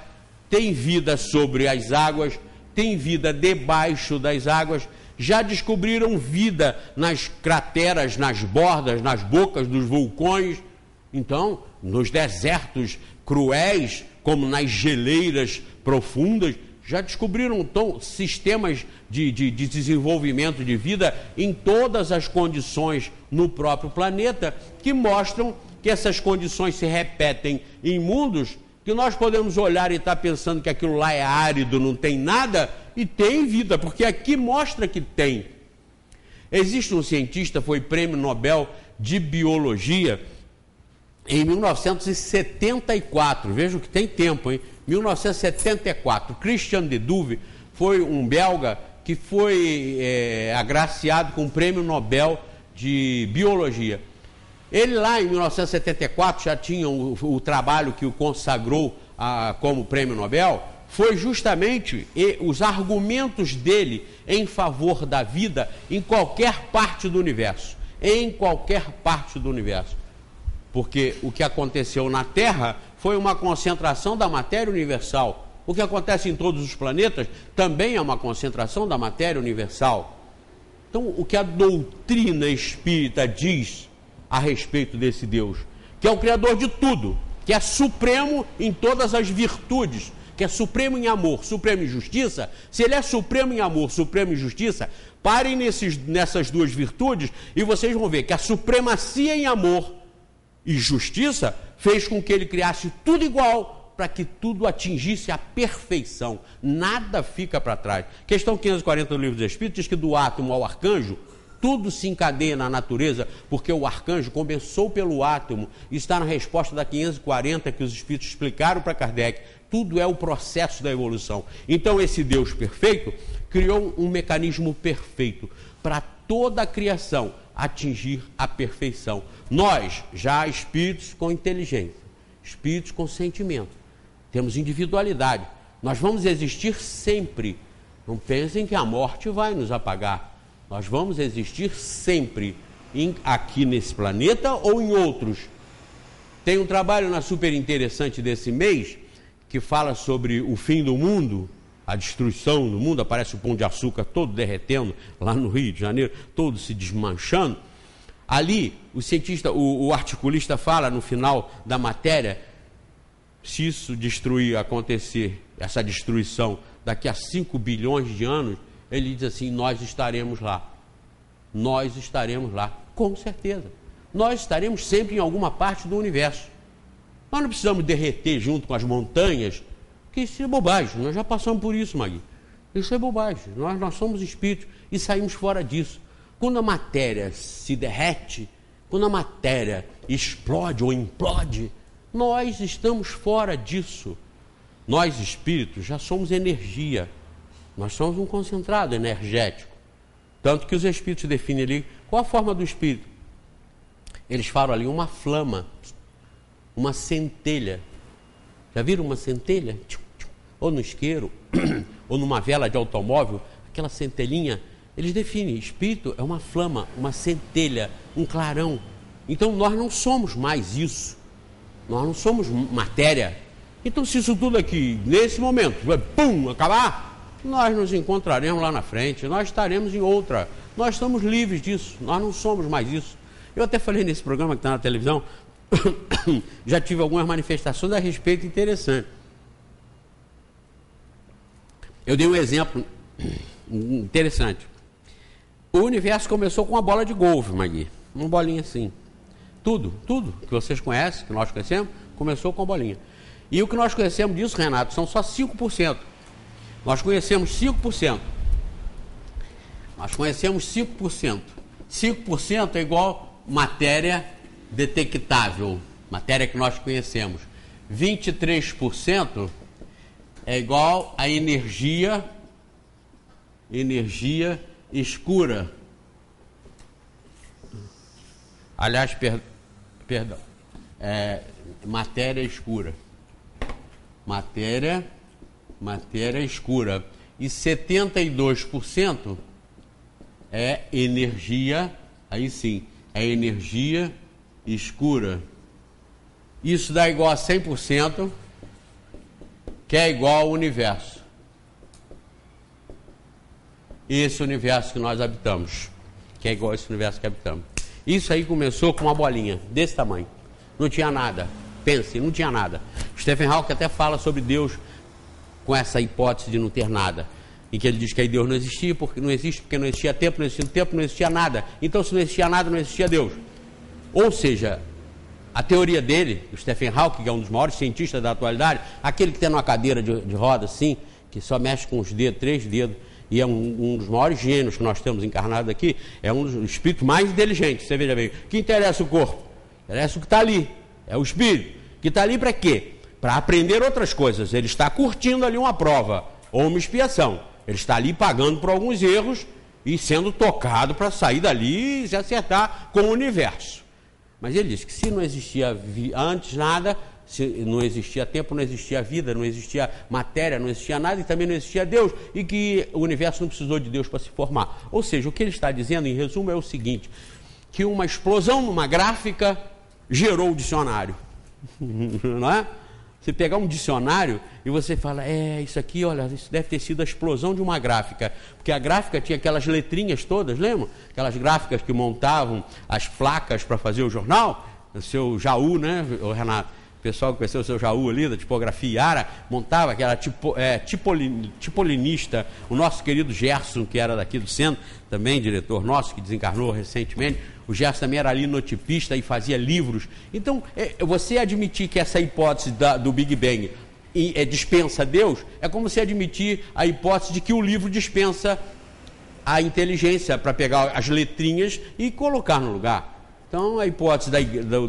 B: tem vida sobre as águas, tem vida debaixo das águas. Já descobriram vida nas crateras, nas bordas, nas bocas dos vulcões. Então, nos desertos cruéis, como nas geleiras profundas, já descobriram sistemas de desenvolvimento de vida em todas as condições no próprio planeta, que mostram que essas condições se repetem em mundos que nós podemos olhar e estar pensando que aquilo lá é árido, não tem nada, e tem vida, porque aqui mostra que tem. Existe um cientista, foi prêmio Nobel de Biologia em 1974, vejam que tem tempo, hein? 1974, Christian de Duve foi um belga que foi agraciado com o prêmio Nobel de Biologia. Ele lá em 1974 já tinha o trabalho que o consagrou como prêmio Nobel, foi justamente os argumentos dele em favor da vida em qualquer parte do universo, em qualquer parte do universo. Porque o que aconteceu na Terra foi uma concentração da matéria universal. O que acontece em todos os planetas também é uma concentração da matéria universal. Então, o que a doutrina espírita diz a respeito desse Deus, que é o Criador de tudo, que é supremo em todas as virtudes, que é supremo em amor, supremo em justiça. Se ele é supremo em amor, supremo em justiça, parem nessas duas virtudes e vocês vão ver que a supremacia em amor e justiça fez com que ele criasse tudo igual, para que tudo atingisse a perfeição. Nada fica para trás. Questão 540 do Livro dos Espíritos diz que do átomo ao arcanjo, tudo se encadeia na natureza, porque o arcanjo começou pelo átomo, e está na resposta da 540 que os Espíritos explicaram para Kardec. Tudo é o processo da evolução. Então esse Deus perfeito criou um mecanismo perfeito para toda a criação atingir a perfeição. Nós, já espíritos com inteligência, espíritos com sentimento, temos individualidade. Nós vamos existir sempre. Não pensem que a morte vai nos apagar. Nós vamos existir sempre, aqui nesse planeta ou em outros. Tem um trabalho super interessante desse mês, que fala sobre o fim do mundo, a destruição no mundo, aparece o Pão de Açúcar todo derretendo lá no Rio de Janeiro, todo se desmanchando. Ali, o cientista, o articulista fala no final da matéria, se isso acontecer, essa destruição, daqui a 5 bilhões de anos, ele diz assim, nós estaremos lá. Nós estaremos lá, com certeza. Nós estaremos sempre em alguma parte do universo. Nós não precisamos derreter junto com as montanhas, que isso é bobagem. Nós já passamos por isso, Magui. Isso é bobagem. Nós somos espíritos e saímos fora disso. Quando a matéria se derrete, quando a matéria explode ou implode, nós estamos fora disso. Nós, espíritos, já somos energia. Nós somos um concentrado energético. Tanto que os espíritos definem ali qual a forma do espírito. Eles falam ali uma flama, uma centelha. Já viram uma centelha? Ou no isqueiro, ou numa vela de automóvel, aquela centelhinha. Eles definem, espírito é uma flama, uma centelha, um clarão. Então nós não somos mais isso. Nós não somos matéria. Então se isso tudo aqui, nesse momento, vai pum, acabar, nós nos encontraremos lá na frente, nós estaremos em outra. Nós estamos livres disso, nós não somos mais isso. Eu até falei nesse programa que está na televisão, já tive algumas manifestações a respeito interessantes. Eu dei um exemplo interessante. O universo começou com uma bola de golfe, Magui. Uma bolinha assim. Tudo que vocês conhecem, que nós conhecemos, começou com a bolinha. E o que nós conhecemos disso, Renato, são só 5%. Nós conhecemos 5%. Nós conhecemos 5%. 5% é igual matéria detectável, matéria que nós conhecemos. 23% é igual a energia escura. Aliás, perdão, matéria escura. Matéria escura. E 72% é energia, aí sim, é energia escura. Isso dá igual a 100%, que é igual ao universo. Esse universo que nós habitamos, que é igual a esse universo que habitamos. Isso aí começou com uma bolinha desse tamanho. Não tinha nada. Pense, não tinha nada. Stephen Hawking até fala sobre Deus com essa hipótese de não ter nada. Em que ele diz que aí Deus não existia, porque não existia tempo, não existia nada. Então, se não existia nada, não existia Deus. Ou seja, a teoria dele, o Stephen Hawking, que é um dos maiores cientistas da atualidade, aquele que tem uma cadeira de roda assim, que só mexe com os dedos, 3 dedos, e é um dos maiores gênios que nós temos encarnado aqui, é um dos espíritos mais inteligentes, você veja bem. O que interessa o corpo? Interessa o que está ali, é o espírito. Que está ali para quê? Para aprender outras coisas. Ele está curtindo ali uma prova, ou uma expiação. Ele está ali pagando por alguns erros e sendo tocado para sair dali e se acertar com o universo. Mas ele diz que se não existia antes nada, se não existia tempo, não existia vida, não existia matéria, não existia nada e também não existia Deus, e que o universo não precisou de Deus para se formar. Ou seja, o que ele está dizendo, em resumo, é o seguinte, que uma explosão numa gráfica gerou o dicionário. Não é? Você pegar um dicionário e você fala, isso aqui, olha, isso deve ter sido a explosão de uma gráfica, porque a gráfica tinha aquelas letrinhas todas, lembra? Aquelas gráficas que montavam as placas para fazer o jornal, o seu Jaú, né, Renato? O pessoal que conheceu o seu Jaú ali, da tipografia Iara, montava aquela tipolinista, o nosso querido Gerson, que era daqui do centro, também diretor nosso, que desencarnou recentemente. O Gerson também era linotipista e fazia livros. Então, você admitir que essa hipótese do Big Bang dispensa Deus, é como você admitir a hipótese de que o livro dispensa a inteligência para pegar as letrinhas e colocar no lugar. Então, a hipótese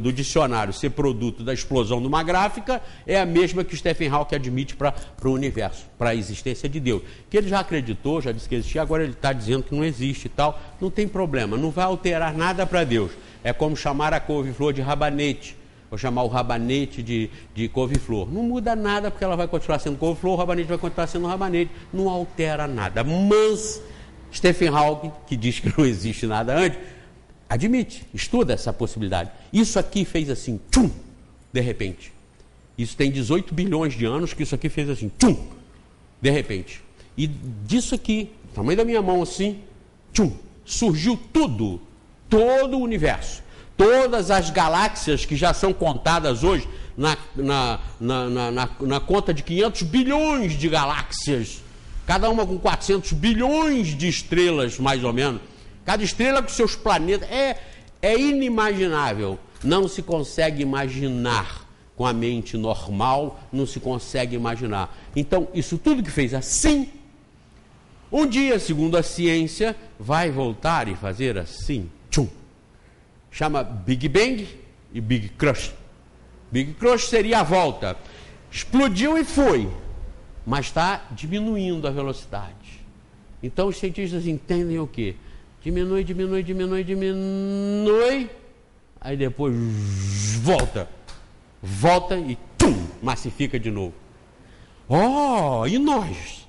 B: do dicionário ser produto da explosão de uma gráfica é a mesma que o Stephen Hawking admite para o universo, para a existência de Deus. Que ele já acreditou, já disse que existia, agora ele está dizendo que não existe e tal. Não tem problema, não vai alterar nada para Deus. É como chamar a couve-flor de rabanete, ou chamar o rabanete de couve-flor. Não muda nada, porque ela vai continuar sendo couve-flor, o rabanete vai continuar sendo rabanete. Não altera nada. Mas Stephen Hawking, que diz que não existe nada antes, admite, estuda essa possibilidade. Isso aqui fez assim, tchum, de repente. Isso tem 18 bilhões de anos que isso aqui fez assim, tchum, de repente. E disso aqui, tamanho da minha mão assim, tchum, surgiu tudo, todo o universo. Todas as galáxias que já são contadas hoje na conta de 500 bilhões de galáxias, cada uma com 400 bilhões de estrelas, mais ou menos. Cada estrela com seus planetas. É inimaginável. Não se consegue imaginar com a mente normal, não se consegue imaginar. Então, isso tudo que fez assim, um dia, segundo a ciência, vai voltar e fazer assim. Tchum. Chama Big Bang e Big Crush. Big Crush seria a volta. Explodiu e foi, mas está diminuindo a velocidade. Então os cientistas entendem o quê? Diminui, diminui, diminui, diminui, aí depois volta e tum, massifica de novo. E nós?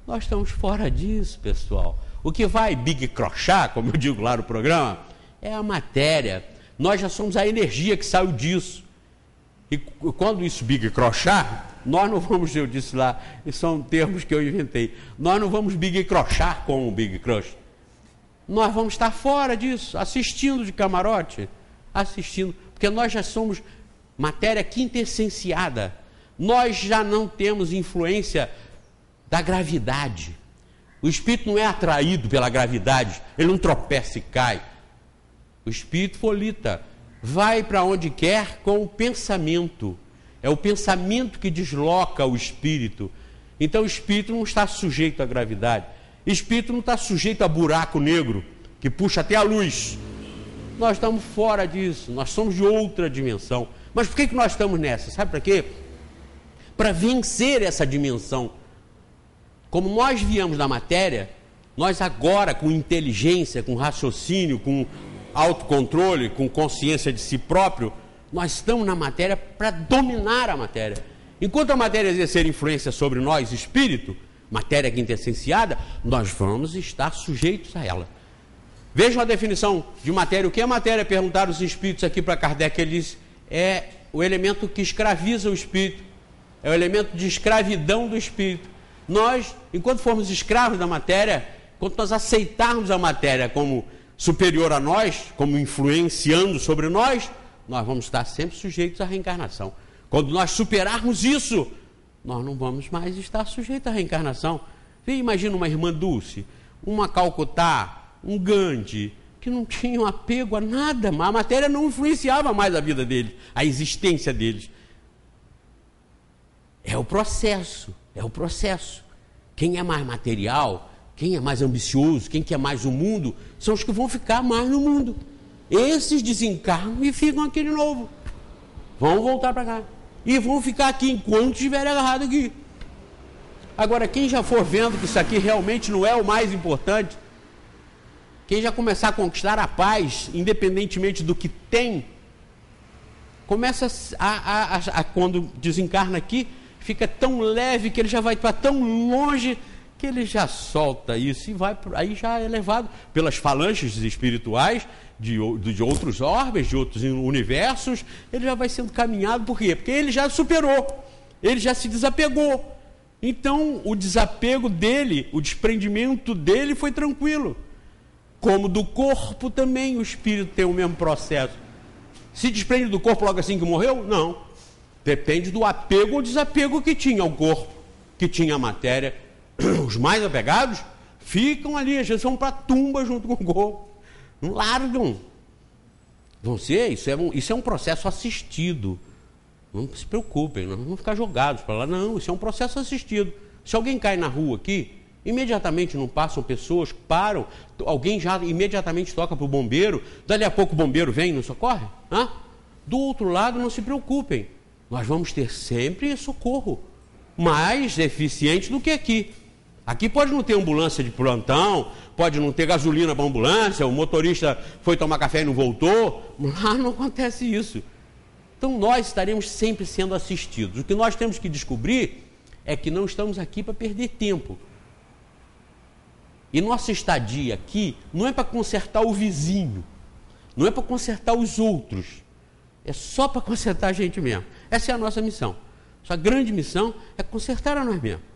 B: Nós estamos fora disso, pessoal. O que vai Big Crushar, como eu digo lá no programa, é a matéria. Nós já somos a energia que saiu disso. E quando isso Big Crushar, nós não vamos, eu disse lá, e são termos que eu inventei, nós não vamos Big Crushar com o Big Crush. Nós vamos estar fora disso, assistindo de camarote, assistindo, porque nós já somos matéria quintessenciada. Nós já não temos influência da gravidade. O espírito não é atraído pela gravidade, ele não tropeça e cai. O espírito folita, vai para onde quer com o pensamento. É o pensamento que desloca o espírito. Então o espírito não está sujeito à gravidade. O espírito não está sujeito a buraco negro, que puxa até a luz. Nós estamos fora disso, nós somos de outra dimensão. Mas por que nós estamos nessa? Sabe para quê? Para vencer essa dimensão. Como nós viemos da matéria, nós agora, com inteligência, com raciocínio, com autocontrole, com consciência de si próprio, nós estamos na matéria para dominar a matéria. Enquanto a matéria exercer influência sobre nós, espírito, matéria quintessenciada, nós vamos estar sujeitos a ela. Vejam a definição de matéria. O que é matéria? Perguntaram os espíritos aqui para Kardec. Ele diz, é o elemento que escraviza o espírito, é o elemento de escravidão do espírito. Nós, enquanto formos escravos da matéria, enquanto nós aceitarmos a matéria como superior a nós, como influenciando sobre nós, nós vamos estar sempre sujeitos à reencarnação. Quando nós superarmos isso, nós não vamos mais estar sujeitos à reencarnação. Imagina uma irmã Dulce, uma Calcutá, um Gandhi, que não tinham apego a nada, a matéria não influenciava mais a vida deles, a existência deles. É o processo, é o processo. Quem é mais material, quem é mais ambicioso, quem quer mais o mundo, são os que vão ficar mais no mundo. Esses desencarnam e ficam aqui de novo. Vão voltar para cá. E vão ficar aqui enquanto estiverem agarrados aqui. Agora, quem já for vendo que isso aqui realmente não é o mais importante, quem já começar a conquistar a paz, independentemente do que tem, começa quando desencarna aqui, fica tão leve que ele já vai para tão longe que ele já solta isso e vai, aí já é levado pelas falanges espirituais de outros orbes, de outros universos, ele já vai sendo caminhado. Por quê? Porque ele já superou, ele já se desapegou. Então o desapego dele, o desprendimento dele foi tranquilo. Como do corpo também o espírito tem o mesmo processo. Se desprende do corpo logo assim que morreu? Não. Depende do apego ou desapego que tinha ao corpo, que tinha a matéria. Os mais apegados ficam ali, às vezes vão para a tumba junto com o corpo. Não largam. Vão ser, isso é um processo assistido. Não se preocupem, não vão ficar jogados para lá. Não, isso é um processo assistido. Se alguém cai na rua aqui, imediatamente não passam pessoas, param, alguém já imediatamente toca para o bombeiro, dali a pouco o bombeiro vem e nos socorre. Do outro lado, não se preocupem, nós vamos ter sempre socorro, mais eficiente do que aqui. Aqui pode não ter ambulância de plantão, pode não ter gasolina para ambulância, o motorista foi tomar café e não voltou, lá não acontece isso. Então nós estaremos sempre sendo assistidos. O que nós temos que descobrir é que não estamos aqui para perder tempo. E nossa estadia aqui não é para consertar o vizinho, não é para consertar os outros, é só para consertar a gente mesmo. Essa é a nossa missão. Nossa grande missão é consertar a nós mesmos.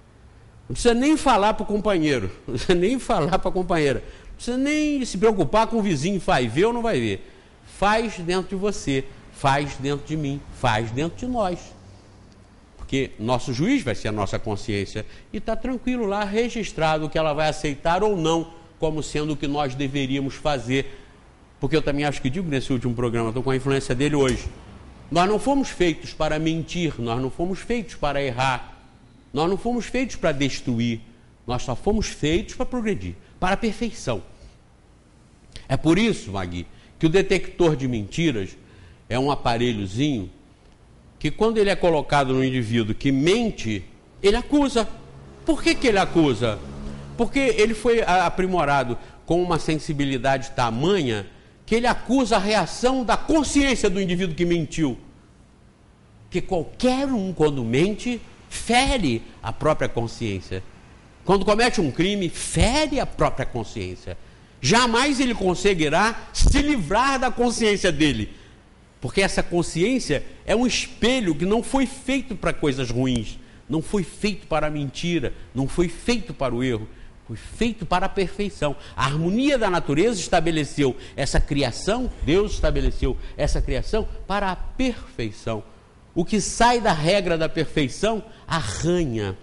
B: Não precisa nem falar para o companheiro, não precisa nem falar para a companheira, não precisa nem se preocupar com o vizinho, vai ver ou não vai ver. Faz dentro de você, faz dentro de mim, faz dentro de nós. Porque nosso juiz vai ser a nossa consciência e está tranquilo lá, registrado o que ela vai aceitar ou não, como sendo o que nós deveríamos fazer. Porque eu também acho que digo nesse último programa, estou com a influência dele hoje, nós não fomos feitos para mentir, nós não fomos feitos para errar, nós não fomos feitos para destruir, nós só fomos feitos para progredir, para a perfeição. É por isso, Magui, que o detector de mentiras é um aparelhozinho que, quando ele é colocado no indivíduo que mente, ele acusa. Por que ele acusa? Porque ele foi aprimorado com uma sensibilidade tamanha que ele acusa a reação da consciência do indivíduo que mentiu. Que qualquer um, quando mente, fere a própria consciência. Quando comete um crime, fere a própria consciência. Jamais ele conseguirá se livrar da consciência dele. Porque essa consciência é um espelho que não foi feito para coisas ruins, não foi feito para a mentira, não foi feito para o erro, foi feito para a perfeição. A harmonia da natureza estabeleceu essa criação, Deus estabeleceu essa criação para a perfeição. O que sai da regra da perfeição arranha,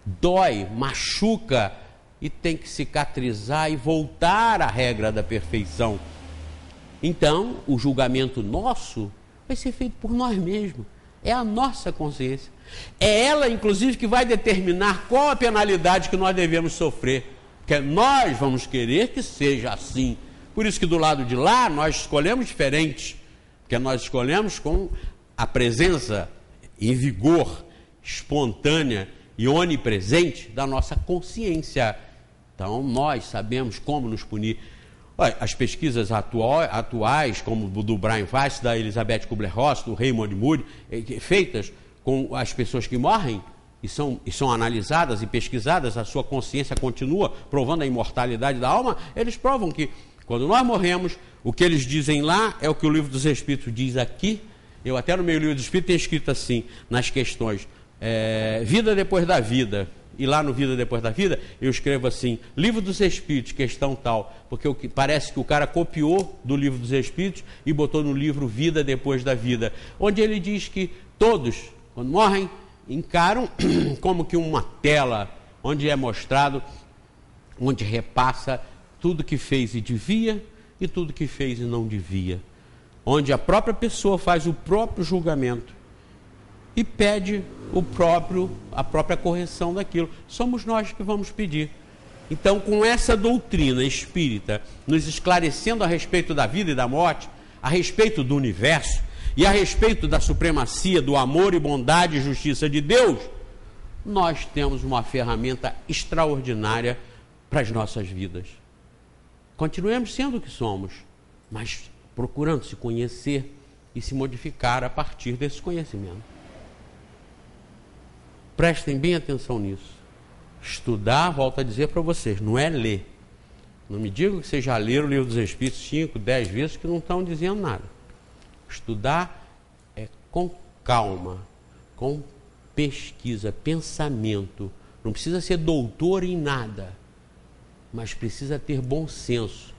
B: dói, machuca e tem que cicatrizar e voltar à regra da perfeição. Então, o julgamento nosso vai ser feito por nós mesmos. É a nossa consciência. É ela, inclusive, que vai determinar qual a penalidade que nós devemos sofrer. Porque nós vamos querer que seja assim. Por isso que do lado de lá nós escolhemos diferente. Porque nós escolhemos com a presença em vigor, espontânea e onipresente da nossa consciência. Então, nós sabemos como nos punir. As pesquisas atuais, como do Brian Weiss, da Elizabeth Kubler-Ross, do Raymond Moody, feitas com as pessoas que morrem e são analisadas e pesquisadas, a sua consciência continua provando a imortalidade da alma, eles provam que quando nós morremos, o que eles dizem lá é o que o Livro dos Espíritos diz aqui. Eu até no meu Livro dos Espíritos tenho escrito assim, nas questões, vida depois da vida. E lá no Vida Depois da Vida, eu escrevo assim, Livro dos Espíritos, questão tal, porque parece que o cara copiou do Livro dos Espíritos e botou no livro Vida Depois da Vida, onde ele diz que todos, quando morrem, encaram como que uma tela, onde é mostrado, onde repassa tudo que fez e devia e tudo que fez e não devia, onde a própria pessoa faz o próprio julgamento e pede a própria correção daquilo. Somos nós que vamos pedir. Então, com essa doutrina espírita, nos esclarecendo a respeito da vida e da morte, a respeito do universo, e a respeito da supremacia, do amor e bondade e justiça de Deus, nós temos uma ferramenta extraordinária para as nossas vidas. Continuemos sendo o que somos, mas procurando se conhecer e se modificar a partir desse conhecimento. Prestem bem atenção nisso. Estudar, volto a dizer para vocês, não é ler. Não me digam que vocês já leram o Livro dos Espíritos 5, 10 vezes que não estão dizendo nada. Estudar é com calma, com pesquisa, pensamento. Não precisa ser doutor em nada, mas precisa ter bom senso.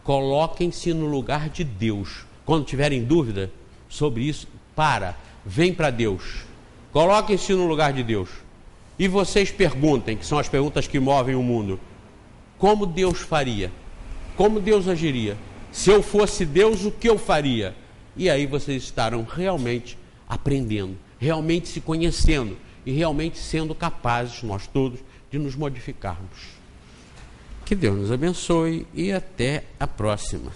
B: Coloquem-se no lugar de Deus. Quando tiverem dúvida sobre isso, vem para Deus. Coloquem-se no lugar de Deus. E vocês perguntem, que são as perguntas que movem o mundo, como Deus faria? Como Deus agiria? Se eu fosse Deus, o que eu faria? E aí vocês estarão realmente aprendendo, realmente se conhecendo e realmente sendo capazes, nós todos, de nos modificarmos. Que Deus nos abençoe e até a próxima.